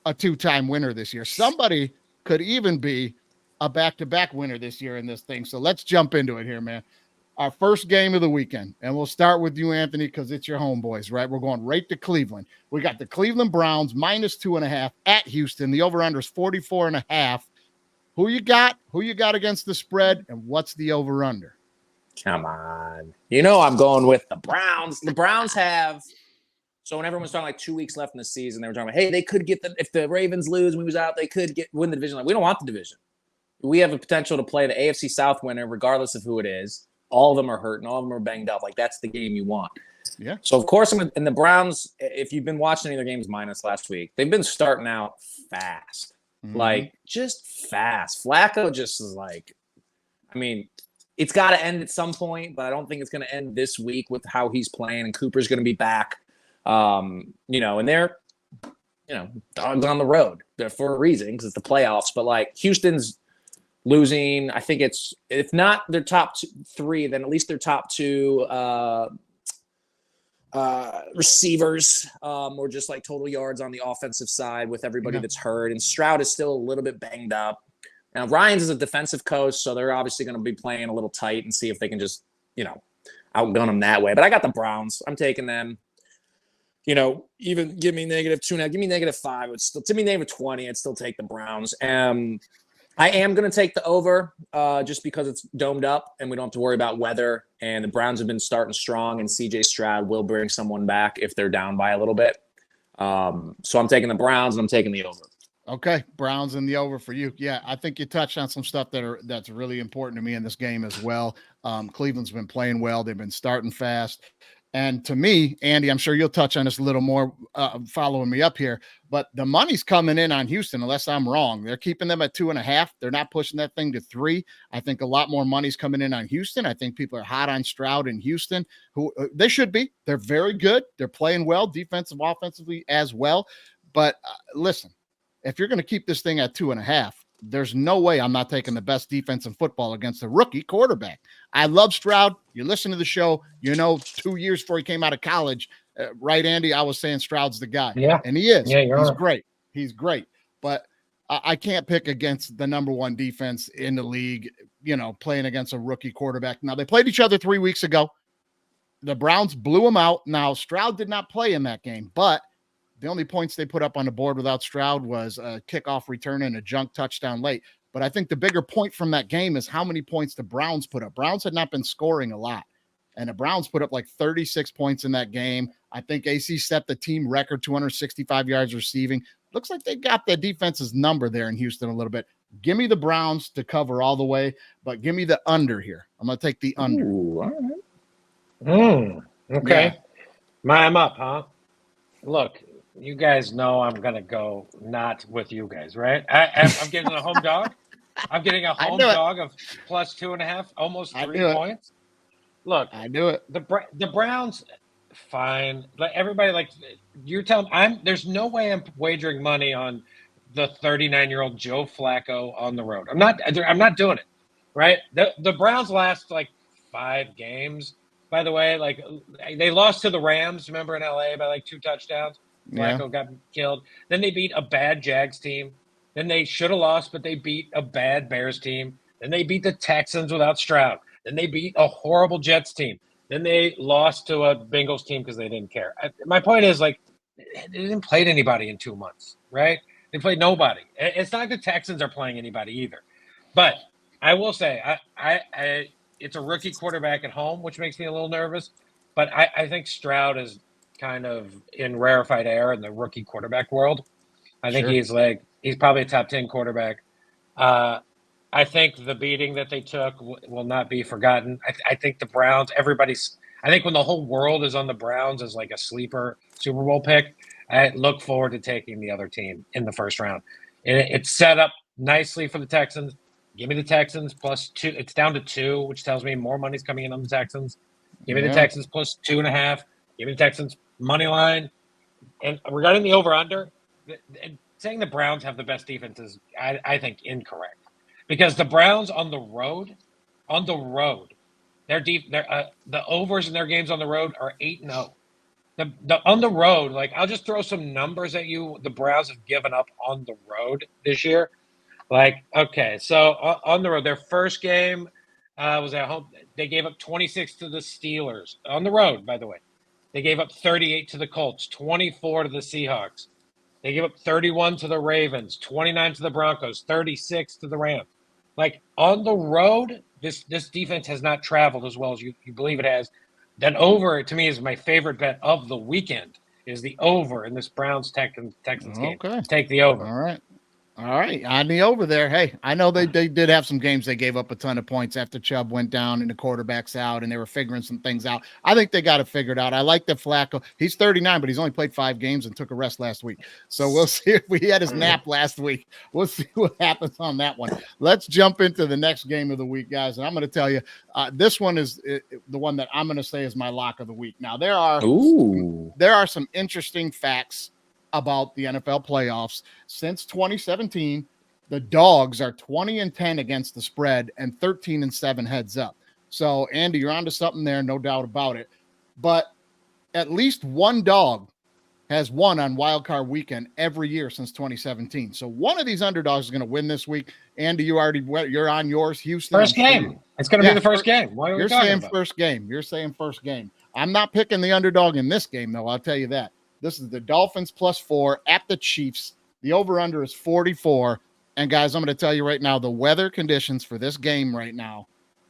a 2-time winner this year. Somebody could even be a back-to-back winner this year in this thing. So let's jump into it here, man. Our first game of the weekend, and we'll start with you, Anthony, because it's your homeboys, right? We're going right to Cleveland. We got the Cleveland Browns -2.5 at Houston. The over-under is 44.5. Who you got? Who you got against the spread, and what's the over-under? Come on. You know I'm going with the Browns. The Browns have – so when everyone was talking like 2 weeks left in the season, they were talking about, hey, they could get – if the Ravens lose and we was out, they could win the division. Like, we don't want the division. We have a potential to play the AFC South winner regardless of who it is. All of them are hurt and all of them are banged up. Like, that's the game you want. Yeah. So, of course, and the Browns, if you've been watching any of their games minus last week, they've been starting out fast. Like, just fast. Flacco just is like, I mean, it's got to end at some point, but I don't think it's going to end this week with how he's playing, and Cooper's going to be back. And they're, dogs on the road. They're for a reason because it's the playoffs. But, like, Houston's losing, I think it's, if not their top 3, then at least their top 2 receivers, or just like total yards on the offensive side with everybody that's hurt. And Stroud is still a little bit banged up. Now, Ryans is a defensive coach, so they're obviously going to be playing a little tight and see if they can just, outgun them that way. But I got the Browns. I'm taking them. Even give me -2.5, give me -5. It's still, to me, -20. I'd still take the Browns. I am going to take the over just because it's domed up and we don't have to worry about weather. And the Browns have been starting strong, and C.J. Stroud will bring someone back if they're down by a little bit. So I'm taking the Browns and I'm taking the over. Okay, Browns and the over for you. Yeah, I think you touched on some stuff that's really important to me in this game as well. Cleveland's been playing well. They've been starting fast. And to me, Andy, I'm sure you'll touch on this a little more following me up here, but the money's coming in on Houston, unless I'm wrong. They're keeping them at 2.5. They're not pushing that thing to 3. I think a lot more money's coming in on Houston. I think people are hot on Stroud in Houston, who they should be. They're very good. They're playing well, offensively as well. But listen, if you're going to keep this thing at 2.5, there's no way I'm not taking the best defense in football against a rookie quarterback. I love Stroud. You listen to the show, 2 years before he came out of college, right, Andy? I was saying Stroud's the guy. Yeah. And he is. Yeah, He's great. He's great. But I can't pick against the number one defense in the league, playing against a rookie quarterback. Now, they played each other 3 weeks ago. The Browns blew them out. Now, Stroud did not play in that game, but the only points they put up on the board without Stroud was a kickoff return and a junk touchdown late. But I think the bigger point from that game is how many points the Browns put up. Browns had not been scoring a lot, and the Browns put up like 36 points in that game. I think AC set the team record, 265 yards receiving. Looks like they got the defense's number there in Houston a little bit. Give me the Browns to cover all the way, but give me the under here. I'm going to take the under. Ooh, all right. Okay. Yeah. I'm up, huh? Look, you guys know I'm going to go not with you guys, right? I'm getting a home dog. I'm getting a home dog of plus 2.5, almost 3 points. Look, I knew it. The Browns, fine. Like everybody, like you're telling, there's no way I'm wagering money on the 39-year-old Joe Flacco on the road. I'm not doing it. Right? The Browns last like 5 games. By the way, like they lost to the Rams, remember, in LA by like 2 touchdowns. Flacco got killed. Then they beat a bad Jags team. Then they should have lost, but they beat a bad Bears team. Then they beat the Texans without Stroud. Then they beat a horrible Jets team. Then they lost to a Bengals team because they didn't care. My point is, like, they didn't play anybody in 2 months, right? They played nobody. It's not like the Texans are playing anybody either. But I will say, it's a rookie quarterback at home, which makes me a little nervous. But I think Stroud is kind of in rarefied air in the rookie quarterback world. I think he's probably a top 10 quarterback. I think the beating that they took will not be forgotten. I think the Browns, I think when the whole world is on the Browns as like a sleeper Super Bowl pick, I look forward to taking the other team in the first round. It's set up nicely for the Texans. Give me the Texans plus 2. It's down to 2, which tells me more money's coming in on the Texans. Give me the Texans plus 2.5. Give me the Texans money line. And regarding the over-under, saying the Browns have the best defense is, I think, incorrect. Because the Browns on the road, the overs in their games on the road are 8-0. On the road, like, I'll just throw some numbers at you. The Browns have given up on the road this year. Like, okay, so on the road, their first game was at home. They gave up 26 to the Steelers on the road, by the way. They gave up 38 to the Colts, 24 to the Seahawks. They gave up 31 to the Ravens, 29 to the Broncos, 36 to the Rams. Like, on the road, this defense has not traveled as well as you believe it has. That over, to me, is my favorite bet of the weekend, is the over in this Browns-Texans game. Okay. Take the over. All right, on the over there. Hey, I know they did have some games they gave up a ton of points after Chubb went down and the quarterback's out, and they were figuring some things out. I think they got it figured out. I like that Flacco. He's 39, but he's only played 5 games and took a rest last week. So we'll see if he had his nap last week. We'll see what happens on that one. Let's jump into the next game of the week, guys. And I'm going to tell you, this one is the one that I'm going to say is my lock of the week. Now, there are some interesting facts about the NFL playoffs. Since 2017, the Dogs are 20-10 against the spread and 13-7 heads up. So, Andy, you're onto something there, no doubt about it. But at least one dog has won on Wild Card Weekend every year since 2017. So one of these underdogs is going to win this week. Andy, you're on yours. Houston. First game. It's going to be the first game. What are we talking about? First game. You're saying first game. I'm not picking the underdog in this game, though. I'll tell you that. This is the Dolphins plus 4 at the Chiefs. The over-under is 44. And, guys, I'm going to tell you right now, the weather conditions for this game right now,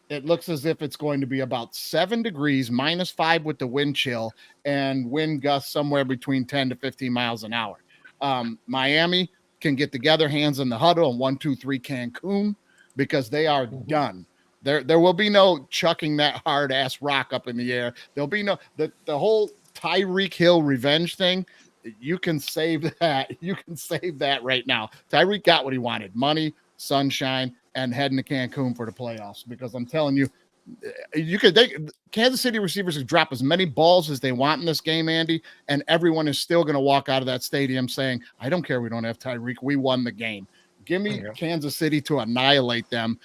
it looks as if it's going to be about 7 degrees, -5 with the wind chill, and wind gusts somewhere between 10 to 15 miles an hour. Miami can get together, hands in the huddle, and 1-2-3 Cancun, because they are done. There will be no chucking that hard-ass rock up in the air. There'll be no – the whole – Tyreek Hill revenge thing, you can save that. You can save that right now. Tyreek got what he wanted: money, sunshine, and heading to Cancun for the playoffs. Because I'm telling you, Kansas City receivers could drop as many balls as they want in this game, Andy, and everyone is still going to walk out of that stadium saying, "I don't care. We don't have Tyreek. We won the game." Give me Kansas City to annihilate them.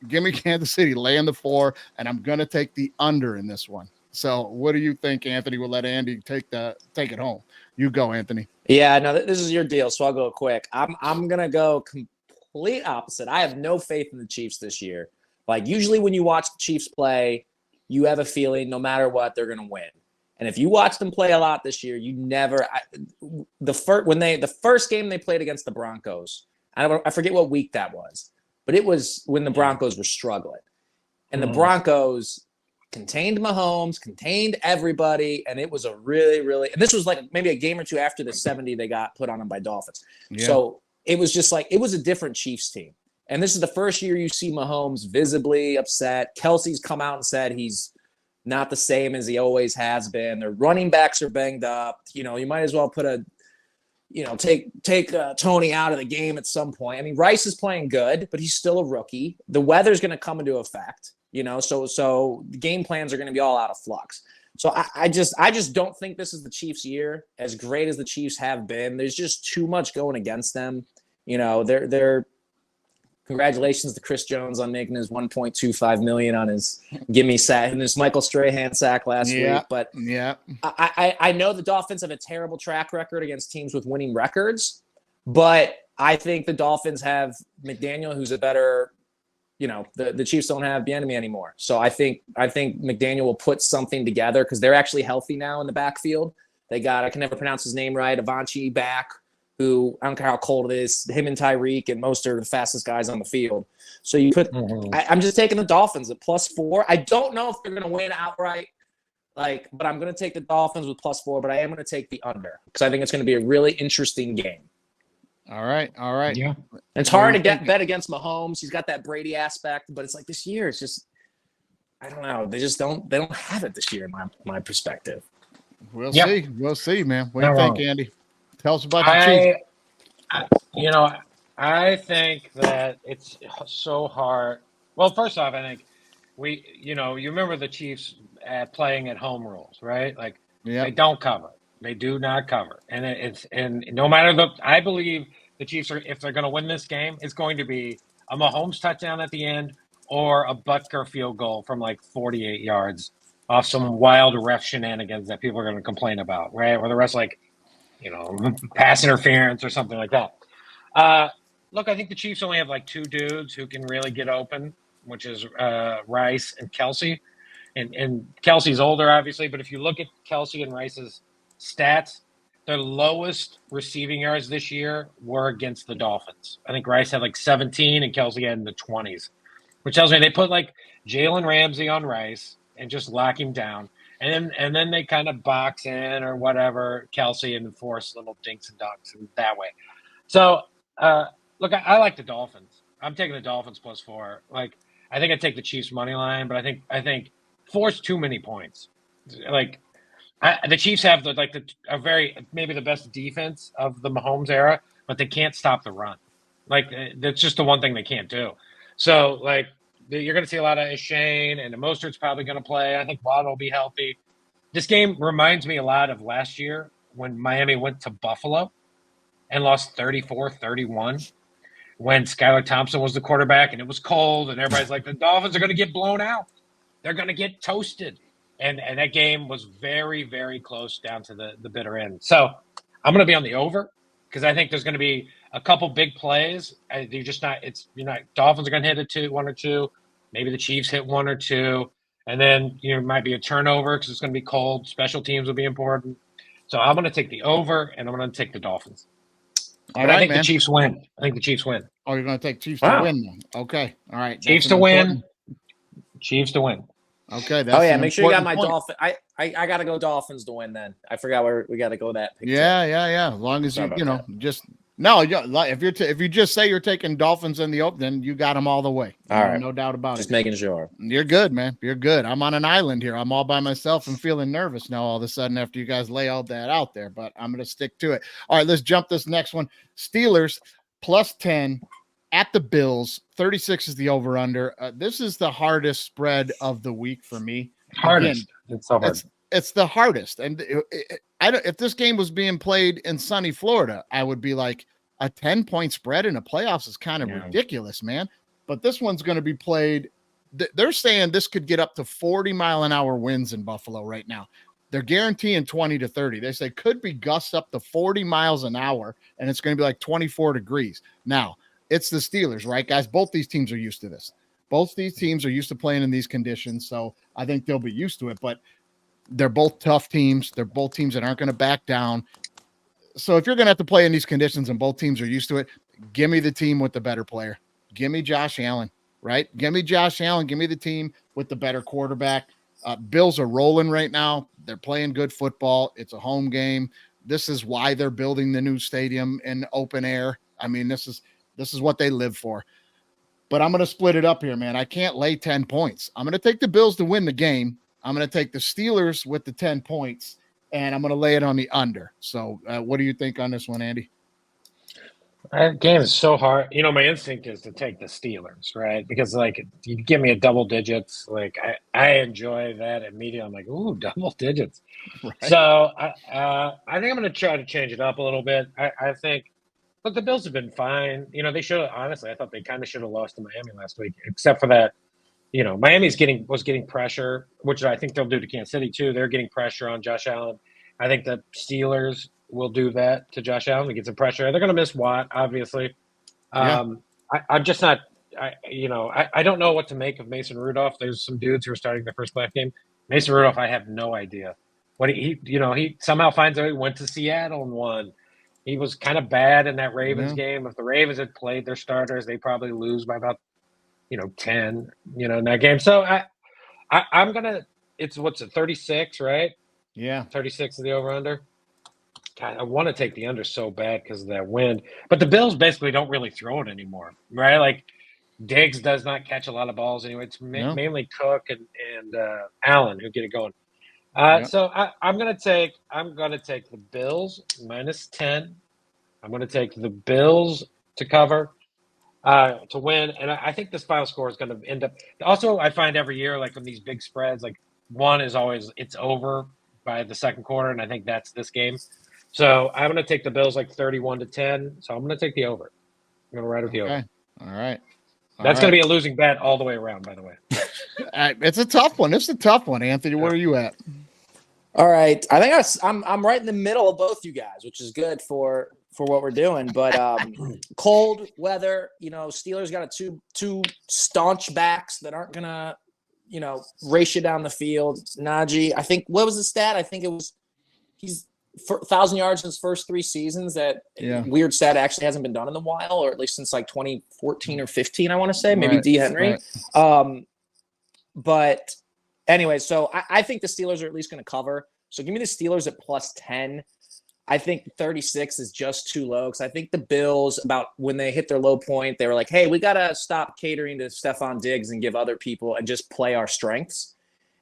Give me Kansas City laying the 4, and I'm going to take the under in this one. So what do you think, Anthony? We'll let Andy take it home. You go, Anthony. Yeah, no, this is your deal, so I'll go quick. I'm gonna go complete opposite. I have no faith in the Chiefs this year. Like usually when you watch the Chiefs play, you have a feeling no matter what they're gonna win. And if you watch them play a lot this year, you never the first game they played against the Broncos. I forget what week that was, but it was when the Broncos were struggling, and the Broncos contained Mahomes, contained everybody, and it was a really, really – and this was like maybe a game or two after the 70 they got put on them by Dolphins. Yeah. So it was just like – it was a different Chiefs team. And this is the first year you see Mahomes visibly upset. Kelsey's come out and said he's not the same as he always has been. Their running backs are banged up. You know, you might as well put take Tony out of the game at some point. I mean, Rice is playing good, but he's still a rookie. The weather's going to come into effect. You know, so the game plans are going to be all out of flux. So I just don't think this is the Chiefs' year. As great as the Chiefs have been, there's just too much going against them. You know, they're congratulations to Chris Jones on making his $1.25 million on his gimme sack and his Michael Strahan sack last week. But I know the Dolphins have a terrible track record against teams with winning records, but I think the Dolphins have McDaniel, who's a better. You know, the Chiefs don't have Bieniemy anymore. So I think McDaniel will put something together because they're actually healthy now in the backfield. They got, I can never pronounce his name right, Avanchi back, who I don't care how cold it is, him and Tyreek and most are the fastest guys on the field. So you put I'm just taking the Dolphins at +4. I don't know if they're going to win outright, but I'm going to take the Dolphins with +4, but I am going to take the under because I think it's going to be a really interesting game. All right. Yeah. It's hard to bet against Mahomes. He's got that Brady aspect, but it's like this year, it's just, I don't know. They don't have it this year in my perspective. We'll see. We'll see, man. What do you think, Andy? Tell us about the Chiefs. I think that it's so hard. Well, first off, I think you remember the Chiefs playing at home rules, right? Like they don't cover. They do not cover. And no matter I believe the Chiefs if they're going to win this game, it's going to be a Mahomes touchdown at the end or a Butker field goal from like 48 yards off some wild ref shenanigans that people are going to complain about, right? Or the rest pass interference or something like that. Look, I think the Chiefs only have like two dudes who can really get open, which is Rice and Kelsey. And Kelsey's older, obviously, but if you look at Kelsey and Rice's stats, their lowest receiving yards this year were against the Dolphins. I think Rice had like 17 and Kelsey had in the 20s, which tells me they put like Jalen Ramsey on Rice and just lock him down. And then they kind of box in or whatever Kelsey and force little dinks and dunks that way. So, look, I like the Dolphins. I'm taking the Dolphins +4. Like, I think I'd take the Chiefs money line, but I think 4's too many points. Like, the Chiefs have maybe the best defense of the Mahomes era, but they can't stop the run. Like that's just the one thing they can't do. So like you're going to see a lot of Shane and Mostert's probably going to play. I think Waddle will be healthy. This game reminds me a lot of last year when Miami went to Buffalo and lost 34-31 when Skylar Thompson was the quarterback and it was cold and everybody's like the Dolphins are going to get blown out. They're going to get toasted. And that game was very, very close down to the bitter end. So I'm going to be on the over because I think there's going to be a couple big plays. Dolphins are going to hit one or two. Maybe the Chiefs hit one or two. And then, it might be a turnover because it's going to be cold. Special teams will be important. So I'm going to take the over and I'm going to take the Dolphins. I think the Chiefs win. Oh, you're going to take Chiefs to win then. Okay. All right. Chiefs to win. Chiefs to win. Okay. Make sure you got my Dolphins. I got to go Dolphins to win then. I forgot where we got to go that picture. Yeah. As long as if you just say you're taking Dolphins in the open, then you got them all the way. All right. No doubt about it. Just making sure. You're good, man. You're good. I'm on an island here. I'm all by myself and feeling nervous now all of a sudden after you guys lay all that out there, but I'm going to stick to it. All right, let's jump this next one. Steelers +10 at the Bills. 36 is the over-under. This is the hardest spread of the week for me. Hardest. Again, it's so hard. It's the hardest. And if this game was being played in sunny Florida, I would be like a 10-point spread in the playoffs is kind of ridiculous, man. But this one's going to be played. They're saying this could get up to 40-mile-an-hour winds in Buffalo right now. they're guaranteeing 20 to 30. They say could be gusts up to 40 miles an hour, and it's going to be like 24 degrees. Now, it's the Steelers, right, guys? Both these teams are used to this. Both these teams are used to playing in these conditions, so I think they'll be used to it. But they're both tough teams. They're both teams that aren't going to back down. So if you're going to have to play in these conditions and both teams are used to it, give me the team with the better player. Give me Josh Allen, right? Give me Josh Allen. Give me the team with the better quarterback. Bills are rolling right now. They're playing good football. It's a home game. This is why they're building the new stadium in open air. I mean, this is what they live for. But I'm going to split it up here, man. I can't lay 10 points. I'm going to take the Bills to win the game. I'm going to take the Steelers with the 10 points, and I'm going to lay it on the under. So what do you think on this one, Andy? That game is so hard. You know, my instinct is to take the Steelers, right? Because, like, you give me a double digits. Like, I enjoy that immediately. I'm like, ooh, double digits. Right. So I think I'm going to try to change it up a little bit. I think, look, the Bills have been fine. You know, they should have, honestly, I thought they kind of should have lost to Miami last week, except for that. You know, Miami's was getting pressure, which I think they'll do to Kansas City too. They're getting pressure on Josh Allen. I think the Steelers will do that to Josh Allen to get some pressure. They're going to miss Watt, obviously. I'm just not. I don't know what to make of Mason Rudolph. There's some dudes who are starting their first playoff game. Mason Rudolph, I have no idea what he somehow finds out. He went to Seattle and won. He was kind of bad in that Ravens game. If the Ravens had played their starters, they probably lose by about 10, in that game. So I'm gonna. It's what's it, 36, right? Yeah, 36 is the over under. God, I want to take the under so bad because of that wind. But the Bills basically don't really throw it anymore, right? Like Diggs does not catch a lot of balls anyway. It's mainly Cook and Allen who get it going. So I'm gonna take the Bills -10. I'm gonna take the Bills to cover. To win, and I think this final score is going to end up. Also, I find every year, like on these big spreads, like one is always it's over by the second quarter, and I think that's this game. So I'm going to take the Bills like 31-10. So I'm going to take the over. I'm going to ride with the over. All right. That's going to be a losing bet all the way around, by the way. It's a tough one. It's a tough one, Anthony. Where are you at? All right. I think I'm right in the middle of both you guys, which is good for what we're doing. But cold weather, Steelers got two staunch backs that aren't gonna, race you down the field. Najee, I think, what was the stat? I think it was he's 1,000 yards in his first 3 seasons. That weird stat actually hasn't been done in a while, or at least since like 2014 or 15, I want to say, maybe D. Henry. Right. But anyway, so I think the Steelers are at least going to cover. So give me the Steelers at +10. I think 36 is just too low because I think the Bills, about when they hit their low point, they were like, hey, we got to stop catering to Stephon Diggs and give other people and just play our strengths.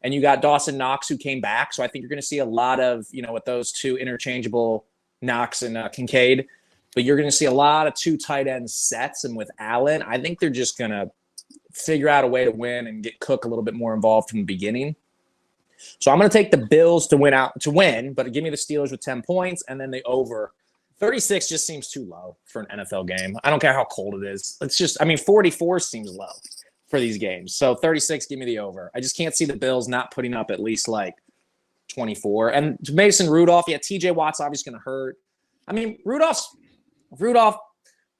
And you got Dawson Knox who came back. So I think you're going to see a lot of, with those two interchangeable Knox and Kincaid. But you're going to see a lot of 2 tight end sets. And with Allen, I think they're just going to figure out a way to win and get Cook a little bit more involved from the beginning. So I'm going to take the Bills to win, but give me the Steelers with 10 points and then the over. 36 just seems too low for an NFL game. I don't care how cold it is. 44 seems low for these games. So 36, give me the over. I just can't see the Bills not putting up at least like 24. And Mason Rudolph, TJ Watt's obviously going to hurt. Rudolph,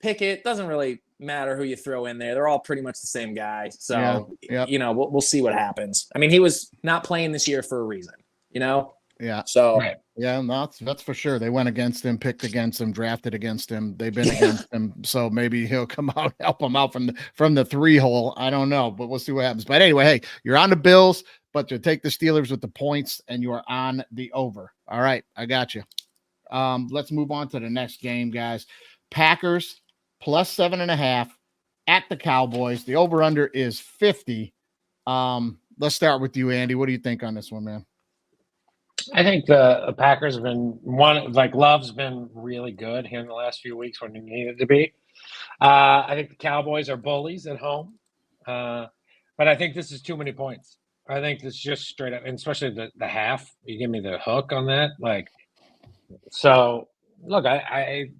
Pickett, doesn't really matter who you throw in there. They're all pretty much the same guy. So, we'll see what happens. He was not playing this year for a reason, Yeah. So, yeah, that's for sure. They went against him, picked against him, drafted against him. They've been against him. So maybe he'll come out, help him out from the 3 hole. I don't know, but we'll see what happens. But anyway, hey, you're on the Bills, but you take the Steelers with the points and you are on the over. All right. I got you. Let's move on to the next game, guys. Packers +7.5 at the Cowboys. The over-under is 50. Let's start with you, Andy. What do you think on this one, man? I think the Packers have been Love's been really good here in the last few weeks when he needed to be. I think the Cowboys are bullies at home. But I think this is too many points. I think this is just straight up, and especially the half. You give me the hook on that. So look, I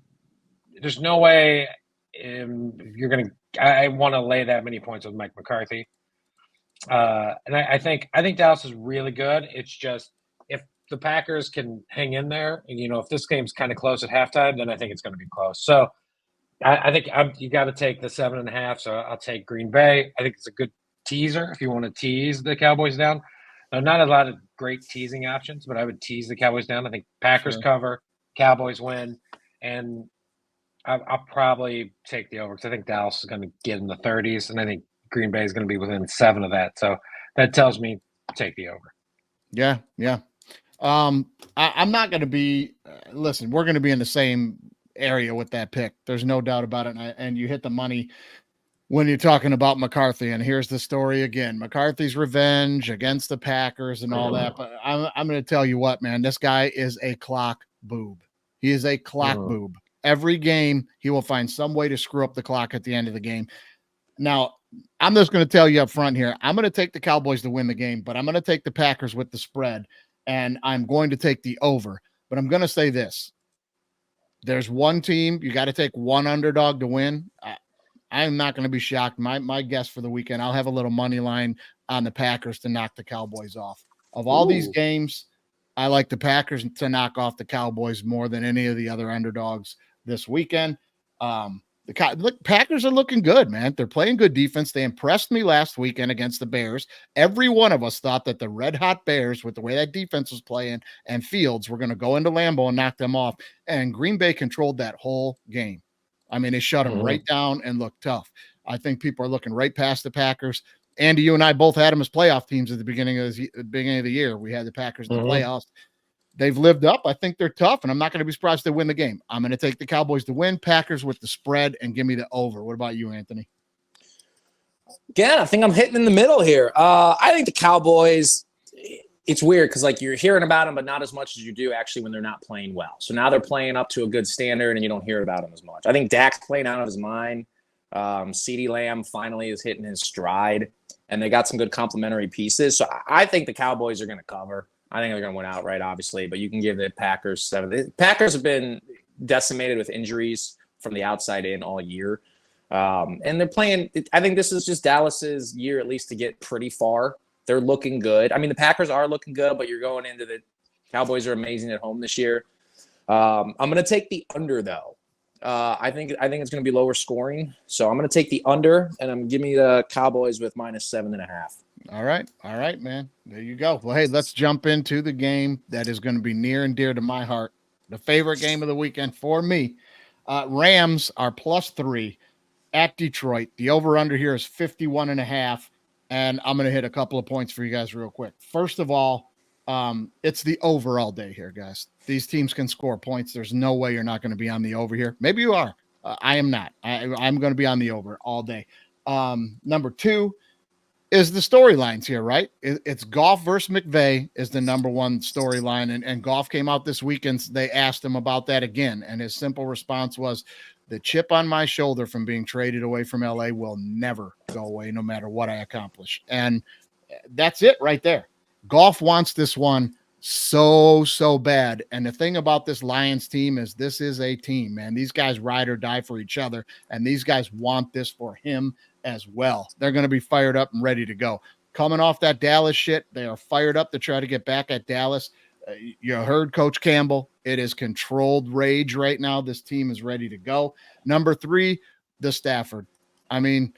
there's no way you're going to – I want to lay that many points with Mike McCarthy. And I think Dallas is really good. It's just if the Packers can hang in there, and if this game's kind of close at halftime, then I think it's going to be close. So I think you got to take the 7.5. So I'll take Green Bay. I think it's a good teaser if you want to tease the Cowboys down. Now, not a lot of great teasing options, but I would tease the Cowboys down. I think Packers cover, Cowboys win, and I'll probably take the over because I think Dallas is going to get in the 30s, and I think Green Bay is going to be within 7 of that. So that tells me take the over. Yeah. I'm not going to be listen, we're going to be in the same area with that pick. There's no doubt about it. And you hit the money when you're talking about McCarthy. And here's the story again, McCarthy's revenge against the Packers and all that. But I'm going to tell you what, man, this guy is a clock boob. He is a clock boob. Every game, he will find some way to screw up the clock at the end of the game. Now, I'm just going to tell you up front here, I'm going to take the Cowboys to win the game, but I'm going to take the Packers with the spread, and I'm going to take the over. But I'm going to say this. There's one team, you got to take one underdog to win. I'm not going to be shocked. My guess for the weekend, I'll have a little money line on the Packers to knock the Cowboys off. Of all these games, I like the Packers to knock off the Cowboys more than any of the other underdogs this weekend. The Packers are looking good, man. They're playing good defense. They impressed me last weekend against the Bears. Every one of us thought that the red-hot Bears, with the way that defense was playing and Fields, were going to go into Lambeau and knock them off. And Green Bay controlled that whole game. I mean, they shut them right down and looked tough. I think people are looking right past the Packers. Andy, you and I both had them as playoff teams at the beginning of the year. We had the Packers in the playoffs. They've lived up. I think they're tough, and I'm not going to be surprised if they win the game. I'm going to take the Cowboys to win, Packers with the spread, and give me the over. What about you, Anthony? Again, I think I'm hitting in the middle here. I think the Cowboys, it's weird because, like, you're hearing about them, but not as much as you do actually when they're not playing well. So now they're playing up to a good standard, and you don't hear about them as much. I think Dak's playing out of his mind. CeeDee Lamb finally is hitting his stride, and they got some good complementary pieces. So I think the Cowboys are going to cover. I think they're going to win outright, obviously, but you can give the Packers 7. The Packers have been decimated with injuries from the outside in all year. And they're playing – I think this is just Dallas's year at least to get pretty far. They're looking good. I mean, the Packers are looking good, but you're going into the – Cowboys are amazing at home this year. I'm going to take the under, though. I think it's going to be lower scoring. So I'm going to take the under, and I'm giving me the Cowboys with -7.5. All right, man. There you go. Well, hey, let's jump into the game that is going to be near and dear to my heart. The favorite game of the weekend for me. Rams are +3 at Detroit. The over-under here is 51.5, and I'm going to hit a couple of points for you guys real quick. First of all, it's the over all day here, guys. These teams can score points. There's no way you're not going to be on the over here. Maybe you are. I am not. I'm going to be on the over all day. Number 2 is the storylines here, right? It's Goff versus McVay is the number one storyline. And Goff came out this weekend. They asked him about that again. And his simple response was, the chip on my shoulder from being traded away from LA will never go away, no matter what I accomplish. And that's it right there. Goff wants this one so bad. And the thing about this Lions team is this is a team, man. These guys ride or die for each other. And these guys want this for him as well. They're going to be fired up and ready to go. Coming off that Dallas shit, they are fired up to try to get back at Dallas. You heard Coach Campbell. It is controlled rage right now. This team is ready to go. Number 3, the Stafford. I mean,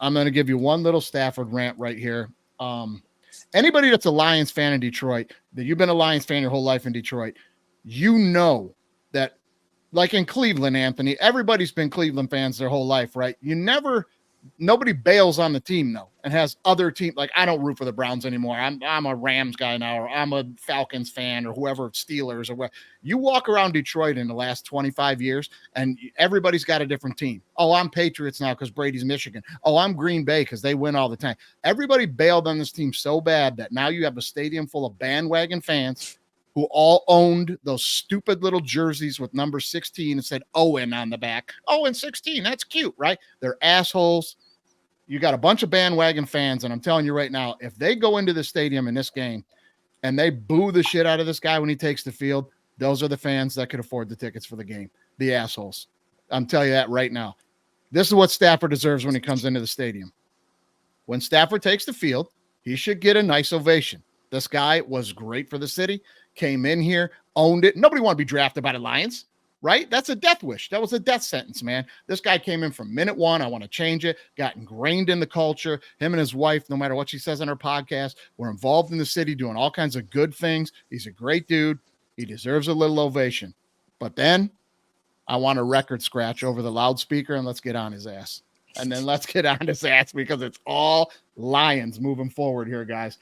I'm going to give you one little Stafford rant right here. Anybody that's a Lions fan in Detroit, that you've been a Lions fan your whole life in Detroit, you know that, like in Cleveland, Anthony, everybody's been Cleveland fans their whole life, right? Nobody bails on the team, though, and has other teams. Like, I don't root for the Browns anymore. I'm a Rams guy now, or I'm a Falcons fan, or whoever, Steelers, or what. You walk around Detroit in the last 25 years, and everybody's got a different team. Oh, I'm Patriots now because Brady's Michigan. Oh, I'm Green Bay because they win all the time. Everybody bailed on this team so bad that now you have a stadium full of bandwagon fans who all owned those stupid little jerseys with number 16 and said Owen on the back. Owen 16, that's cute, right? They're assholes. You got a bunch of bandwagon fans, and I'm telling you right now, if they go into the stadium in this game and they boo the shit out of this guy when he takes the field, those are the fans that could afford the tickets for the game. The assholes. I'm telling you that right now. This is what Stafford deserves when he comes into the stadium. When Stafford takes the field, he should get a nice ovation. This guy was great for the city, came in here, owned it. Nobody want to be drafted by the Lions, right? That's a death wish. That was a death sentence, man. This guy came in from minute one. I want to change it, got ingrained in the culture. Him and his wife, no matter what she says on her podcast, were involved in the city doing all kinds of good things. He's a great dude. He deserves a little ovation. But then I want a record scratch over the loudspeaker, and let's get on his ass. And then let's get on his ass because it's all Lions moving forward here, guys.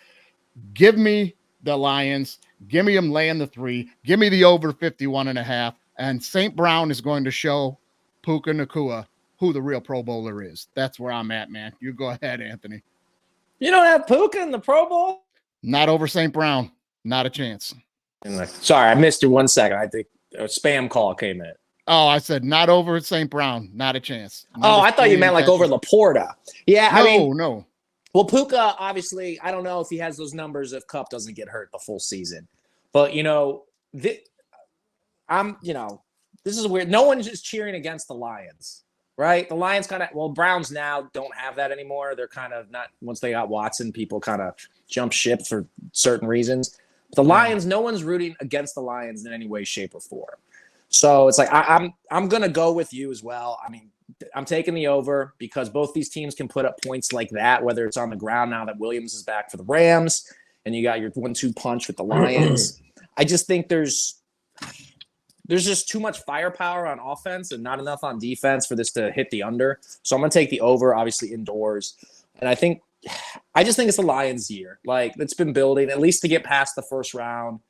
Give me the Lions. Give me them laying the 3. Give me the over 51.5. And St. Brown is going to show Puka Nacua who the real Pro Bowler is. That's where I'm at, man. You go ahead, Anthony. You don't have Puka in the Pro Bowl? Not over St. Brown. Not a chance. Sorry, I missed you 1 second. I think a spam call came in. Oh, I said not over St. Brown. Not a chance. I thought you meant like over Laporta. Yeah, no. Well, Puka, obviously, I don't know if he has those numbers if Kupp doesn't get hurt the full season. But, this is weird. No one's just cheering against the Lions, right? The Lions Browns now don't have that anymore. They're kind of not, once they got Watson, people kind of jump ship for certain reasons. But the Lions, no one's rooting against the Lions in any way, shape, or form. So it's like I'm gonna go with you as well. I mean, I'm taking the over because both these teams can put up points like that, whether it's on the ground now that Williams is back for the Rams and you got your 1-2 punch with the Lions. I just think there's just too much firepower on offense and not enough on defense for this to hit the under. So I'm gonna take the over, obviously indoors. And I just think it's the Lions' year. Like, it's been building at least to get past the first round.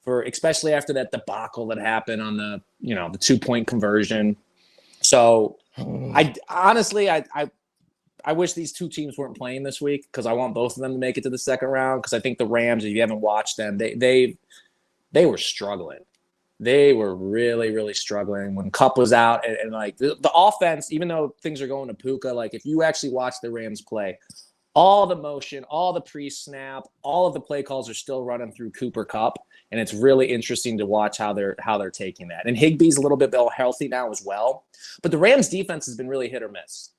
Especially after that debacle that happened on the 2-point conversion. So I honestly wish these two teams weren't playing this week because I want both of them to make it to the second round. Because I think the Rams, if you haven't watched them, they were struggling. They were really, really struggling when Kupp was out and like the offense, even though things are going to Puka, like if you actually watch the Rams play, all the motion, all the pre-snap, all of the play calls are still running through Cooper Kupp. And it's really interesting to watch how they're taking that. And Higbee's a little bit more healthy now as well. But the Rams defense has been really hit or miss,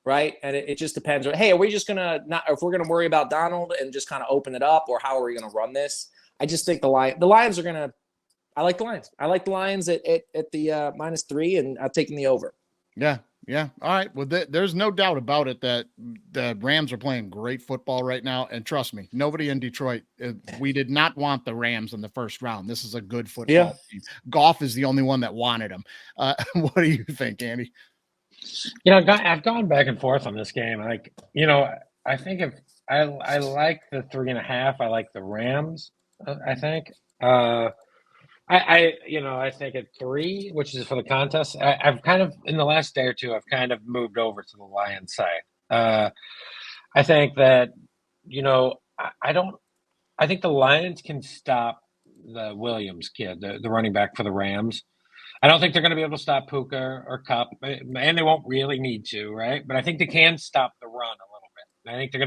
right? And it just depends. Hey, are we just going to not – if we're going to worry about Donald and just kind of open it up, or how are we going to run this? I just think the Lions are going to – I like the Lions. I like the Lions at the -3, and I'm taking the over. Yeah. All right. Well, there's no doubt about it that the Rams are playing great football right now. And trust me, nobody in Detroit, we did not want the Rams in the first round. This is a good football team. Goff is the only one that wanted them. What do you think, Andy? I've gone back and forth on this game. I think if I like the 3.5, I like the Rams. I think. I think at 3, which is for the contest, I've kind of, in the last day or two, I've kind of moved over to the Lions side. I think that, I think the Lions can stop the Williams kid, the running back for the Rams. I don't think they're going to be able to stop Puka or Kupp, and they won't really need to, right? But I think they can stop the run a little bit. I think they're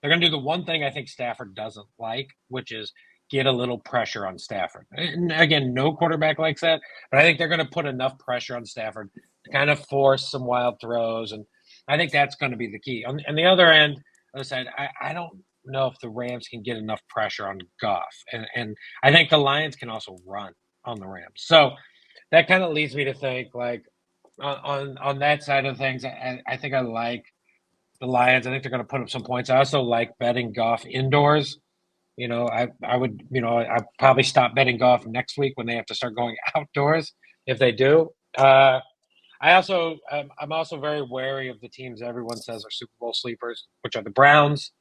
going to do the one thing I think Stafford doesn't like, which is get a little pressure on Stafford. And again, no quarterback likes that, but I think they're going to put enough pressure on Stafford to kind of force some wild throws. And I think that's going to be the key. On the other end, other side, I don't know if the Rams can get enough pressure on Goff. And I think the Lions can also run on the Rams. So that kind of leads me to think, like, on that side of things, I think I like the Lions. I think they're going to put up some points. I also like betting Goff indoors. I would, I'd probably stop betting Goff next week when they have to start going outdoors, if they do. I'm also very wary of the teams everyone says are Super Bowl sleepers, which are the Browns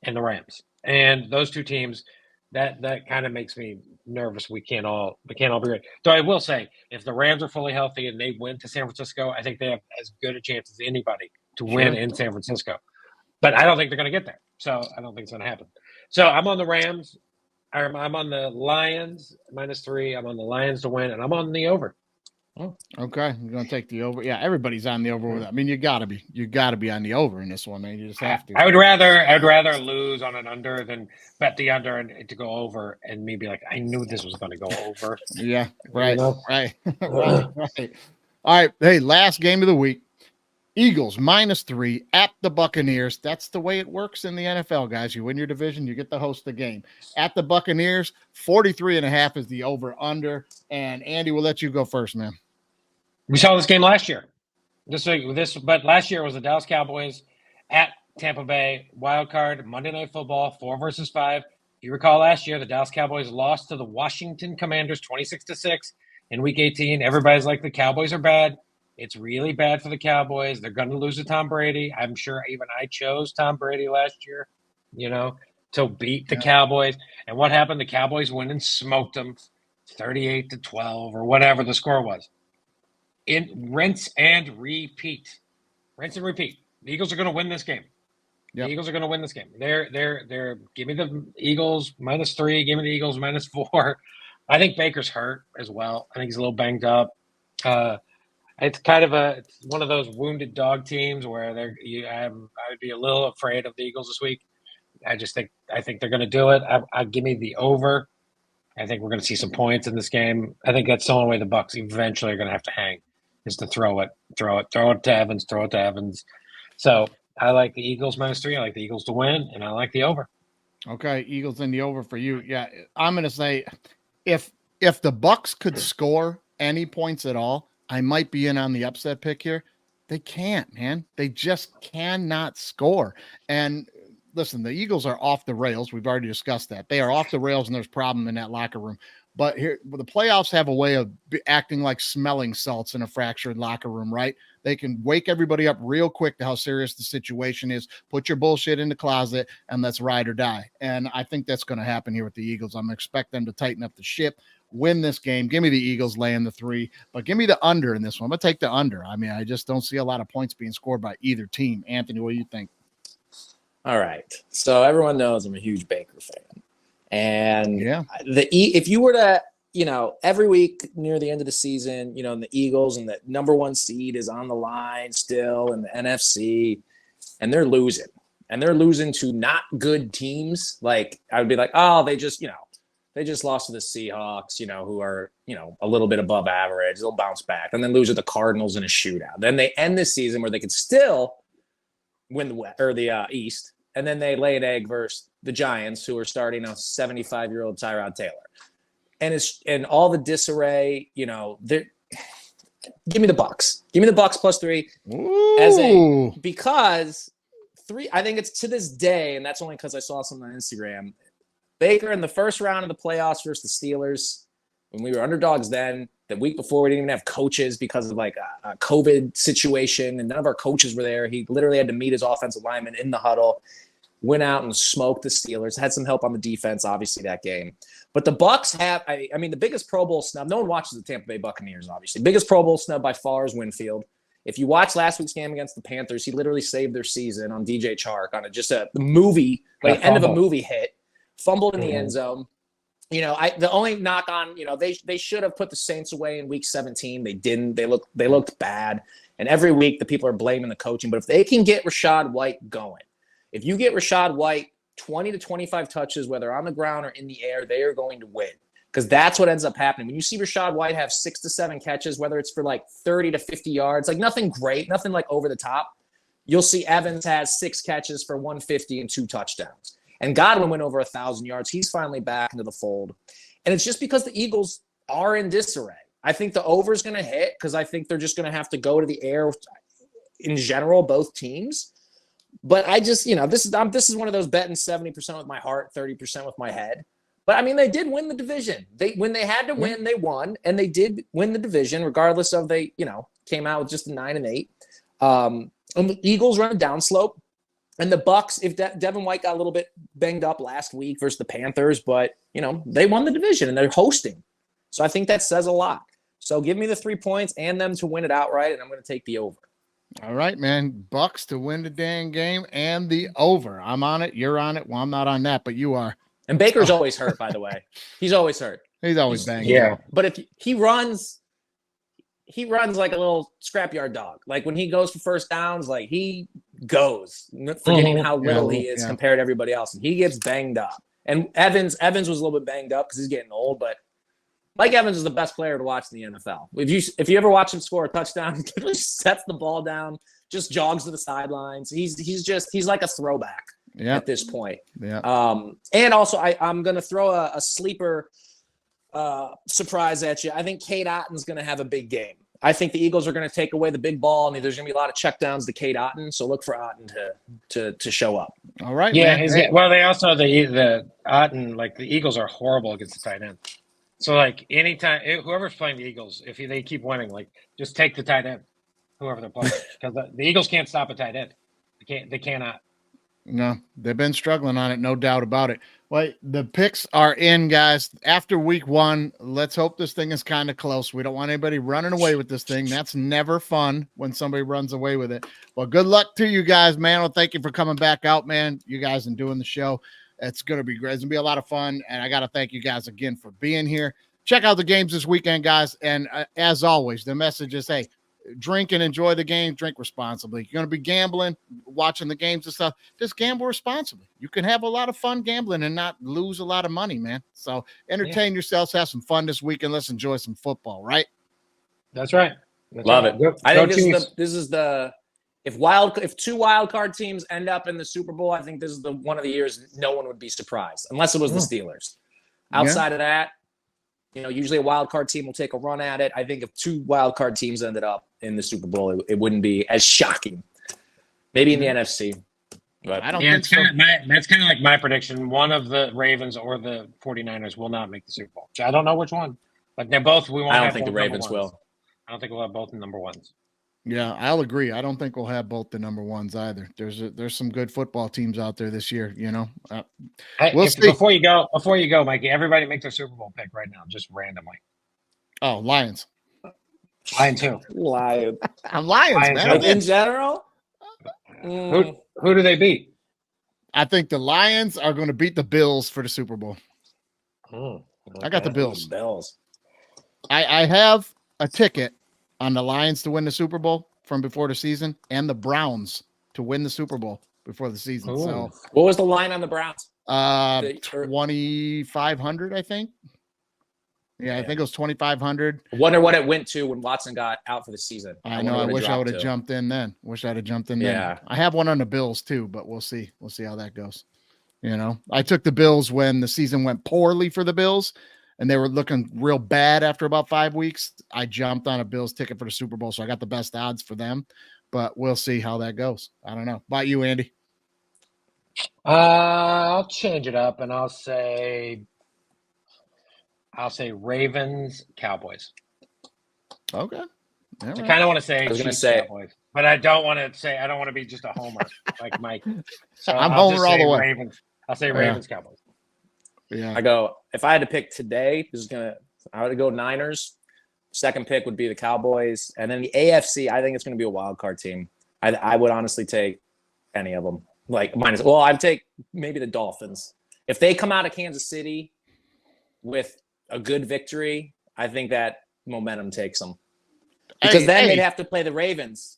and the Rams. And those two teams, that kind of makes me nervous. We can't all be right. Though I will say, if the Rams are fully healthy and they win to San Francisco, I think they have as good a chance as anybody to win in San Francisco. But I don't think they're going to get there. So I don't think it's going to happen. So I'm on the Rams. I'm on the Lions -3. I'm on the Lions to win, and I'm on the over. Oh, okay. You're going to take the over. Yeah, everybody's on the over with that. I mean, you got to be on the over in this one, man. You just have to. I'd rather lose on an under than bet the under and to go over, and maybe like I knew this was going to go over. Yeah, right, right. All right. Hey, last game of the week. Eagles -3 at the Buccaneers. That's the way it works in the NFL, guys. You win your division, you get to host the game. At the Buccaneers, 43.5 is the over-under. And Andy, we'll let you go first, man. We saw this game last year. But last year was the Dallas Cowboys at Tampa Bay, wild card, Monday Night Football, 4 versus 5. If you recall last year, the Dallas Cowboys lost to the Washington Commanders 26-6 in Week 18. Everybody's like, the Cowboys are bad. It's really bad for the Cowboys. They're going to lose to Tom Brady. I'm sure even I chose Tom Brady last year, to beat the Cowboys. And what happened? The Cowboys went and smoked them 38-12 or whatever the score was. In rinse and repeat. Rinse and repeat. The Eagles are going to win this game. Yep. The Eagles are going to win this game. They're give me the Eagles -3, give me the Eagles -4. I think Baker's hurt as well. I think he's a little banged up. It's kind of it's one of those wounded dog teams where I would be a little afraid of the Eagles this week. I think they're going to do it. I give me the over. I think we're going to see some points in this game. I think that's the only way the Bucs eventually are going to have to hang, is to throw it to Evans. So I like the Eagles -3. I like the Eagles to win, and I like the over. Okay, Eagles in the over for you. Yeah, I'm going to say if the Bucs could score any points at all, I might be in on the upset pick here. They can't, man. They just cannot score. And listen, the Eagles are off the rails. We've already discussed that. They are off the rails, and there's a problem in that locker room. But the playoffs have a way of acting like smelling salts in a fractured locker room, right? They can wake everybody up real quick to how serious the situation is. Put your bullshit in the closet, and let's ride or die. And I think that's going to happen here with the Eagles. I'm expecting them to tighten up the ship, win this game. Give me the Eagles laying the 3, but give me the under in this one. I'm going to take the under. I mean, I just don't see a lot of points being scored by either team. Anthony, what do you think? All right. So everyone knows I'm a huge Baker fan. And if you were to, every week near the end of the season, and the Eagles and the number 1 seed is on the line still in the NFC, and they're losing. And they're losing to not good teams. Like, I would be like, oh, they just lost to the Seahawks, who are, a little bit above average. They'll bounce back. And then lose to the Cardinals in a shootout. Then they end this season where they could still win the East. And then they lay an egg versus the Giants, who are starting a 75-year-old Tyrod Taylor. And all the disarray, give me the Bucs. Give me the Bucs +3 because 3. I think it's to this day, and that's only because I saw something on Instagram. Baker in the first round of the playoffs versus the Steelers, when we were underdogs then, the week before we didn't even have coaches because of like a COVID situation, and none of our coaches were there. He literally had to meet his offensive lineman in the huddle, went out and smoked the Steelers, had some help on the defense, obviously, that game. But the Bucs have, I mean, the biggest Pro Bowl snub, no one watches the Tampa Bay Buccaneers, obviously. Biggest Pro Bowl snub by far is Winfield. If you watch last week's game against the Panthers, he literally saved their season on DJ Chark on just a movie, like end of a movie hit, fumbled in the end zone. The only knock on, they should have put the Saints away in week 17. They didn't. They looked bad. And every week the people are blaming the coaching. But if they can get Rachaad White going, if you get Rachaad White 20 to 25 touches, whether on the ground or in the air, they are going to win. Because that's what ends up happening. When you see Rachaad White have 6 to 7 catches, whether it's for like 30 to 50 yards, like nothing great, nothing like over the top, you'll see Evans has 6 catches for 150 and 2 touchdowns. And Godwin went over 1,000 yards. He's finally back into the fold. And it's just because the Eagles are in disarray. I think the over is going to hit because I think they're just going to have to go to the air in general, both teams. But I just, this is one of those betting 70% with my heart, 30% with my head. But, I mean, they did win the division. When they had to win, they won. And they did win the division regardless of they, came out with just a 9-8. And the Eagles run a downslope. And the Bucs, if Devin White got a little bit banged up last week versus the Panthers, but, they won the division and they're hosting. So I think that says a lot. So give me the 3 points and them to win it outright, and I'm going to take the over. All right, man. Bucs to win the dang game and the over. I'm on it. You're on it. Well, I'm not on that, but you are. And Baker's always hurt, by the way. He's always hurt. He's always banging. Yeah. But if he runs like a little scrapyard dog. Like when he goes for first downs, like he goes, forgetting how little he is compared to everybody else. And he gets banged up. And Evans was a little bit banged up because he's getting old, but Mike Evans is the best player to watch in the NFL. If you ever watch him score a touchdown, he literally sets the ball down, just jogs to the sidelines. He's like a throwback at this point. Yeah. And also I'm going to throw a sleeper surprise at you. I think Cade Otton's going to have a big game. I think the Eagles are going to take away the big ball, and there's going to be a lot of checkdowns to Cade Otton. So look for Otton to show up. All right. Yeah. Man. Well, they also the Otton, like the Eagles are horrible against the tight end. So like anytime whoever's playing the Eagles, if they keep winning, like just take the tight end, whoever they're playing, because the Eagles can't stop a tight end. They cannot. No, they've been struggling on it, no doubt about it. Well, the picks are in, guys. After week 1, let's hope this thing is kind of close. We don't want anybody running away with this thing. That's never fun when somebody runs away with it. Well, good luck to you guys, man. Well, thank you for coming back out, man. You guys and doing the show. It's going to be great. It's going to be a lot of fun, and I got to thank you guys again for being here. Check out the games this weekend, guys, and as always, the message is, hey, drink and enjoy the game. Drink responsibly. You're going to be gambling, watching the games and stuff. Just gamble responsibly. You can have a lot of fun gambling and not lose a lot of money, man. So entertain yourselves. Have some fun this weekend. Let's enjoy some football, right? That's right. Love it. I think this is the if 2 wild card teams end up in the Super Bowl, I think this is the one of the years no one would be surprised, unless it was the Steelers. Outside of that, usually a wild card team will take a run at it. I think if 2 wild card teams ended up in the Super Bowl, it wouldn't be as shocking. Maybe in the NFC. But I don't think so. That's kind of like my prediction. One of the Ravens or the 49ers will not make the Super Bowl. I don't know which one, but they're both. We won't. I don't think the Ravens will. I don't think we'll have both the number ones. Yeah, I'll agree. I don't think we'll have both the number ones either. There's some good football teams out there this year. We'll see. Before you go, Mikey. Everybody make their Super Bowl pick right now, just randomly. Oh, Lions. Lions too. Lions. I'm Lions, man. Like in general. Who do they beat? I think the Lions are going to beat the Bills for the Super Bowl. I got the Bills. I have a ticket on the Lions to win the Super Bowl from before the season and the Browns to win the Super Bowl before the season. Ooh. So what was the line on the Browns? 2,500, I think. Yeah, I think it was 2,500. I wonder what it went to when Watson got out for the season. I know. I wish I would have jumped in then. Yeah. I have one on the Bills too, but we'll see. We'll see how that goes. I took the Bills when the season went poorly for the Bills and they were looking real bad after about 5 weeks. I jumped on a Bills ticket for the Super Bowl, so I got the best odds for them. But we'll see how that goes. I don't know. About you, Andy? I'll change it up and I'll say Ravens, Cowboys. Okay. I kind of want to say Chiefs, Cowboys, but I don't want to be just a homer like Mike. So I'm I'll homer all the way. Ravens. I'll say Ravens, Cowboys. Yeah. If I had to pick today, I would go Niners. Second pick would be the Cowboys. And then the AFC, I think it's going to be a wild card team. I would honestly take any of them. I'd take maybe the Dolphins. If they come out of Kansas City with a good victory, I think that momentum takes them. Because they'd have to play the Ravens.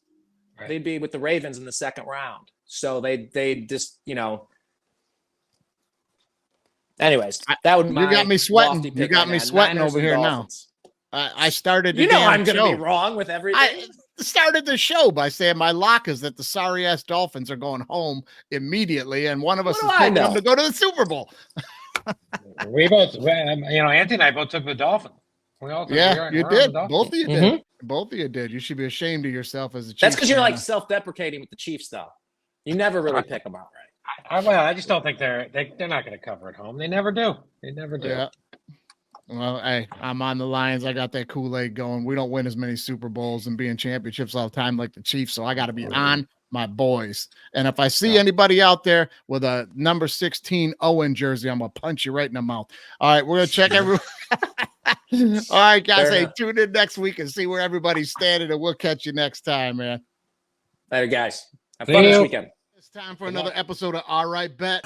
Right. They'd be with the Ravens in the second round. So they just, Anyways, that would. You got me sweating. You got me sweating over here now. I started. I'm going to be wrong with everything. I started the show by saying my lock is that the sorry ass Dolphins are going home immediately, and one of us is picking them to go to the Super Bowl. We both, Anthony and I both took the Dolphins. You did. Both of you did. Both of you did. You should be ashamed of yourself as a Chiefs. That's because you're self-deprecating with the Chiefs, though. You never really pick them out right. I just don't think they're not going to cover at home. They never do. Yeah. Well, hey, I'm on the Lions. I got that Kool-Aid going. We don't win as many Super Bowls and be in championships all the time like the Chiefs, so I got to be on my boys. And if I see anybody out there with a number 16 Owen jersey, I'm going to punch you right in the mouth. All right, we're going to check everyone. All right, guys. Hey, tune in next week and see where everybody's standing, and we'll catch you next time, man. Later, guys. Have fun this weekend. It's time for another episode of All Right Bet.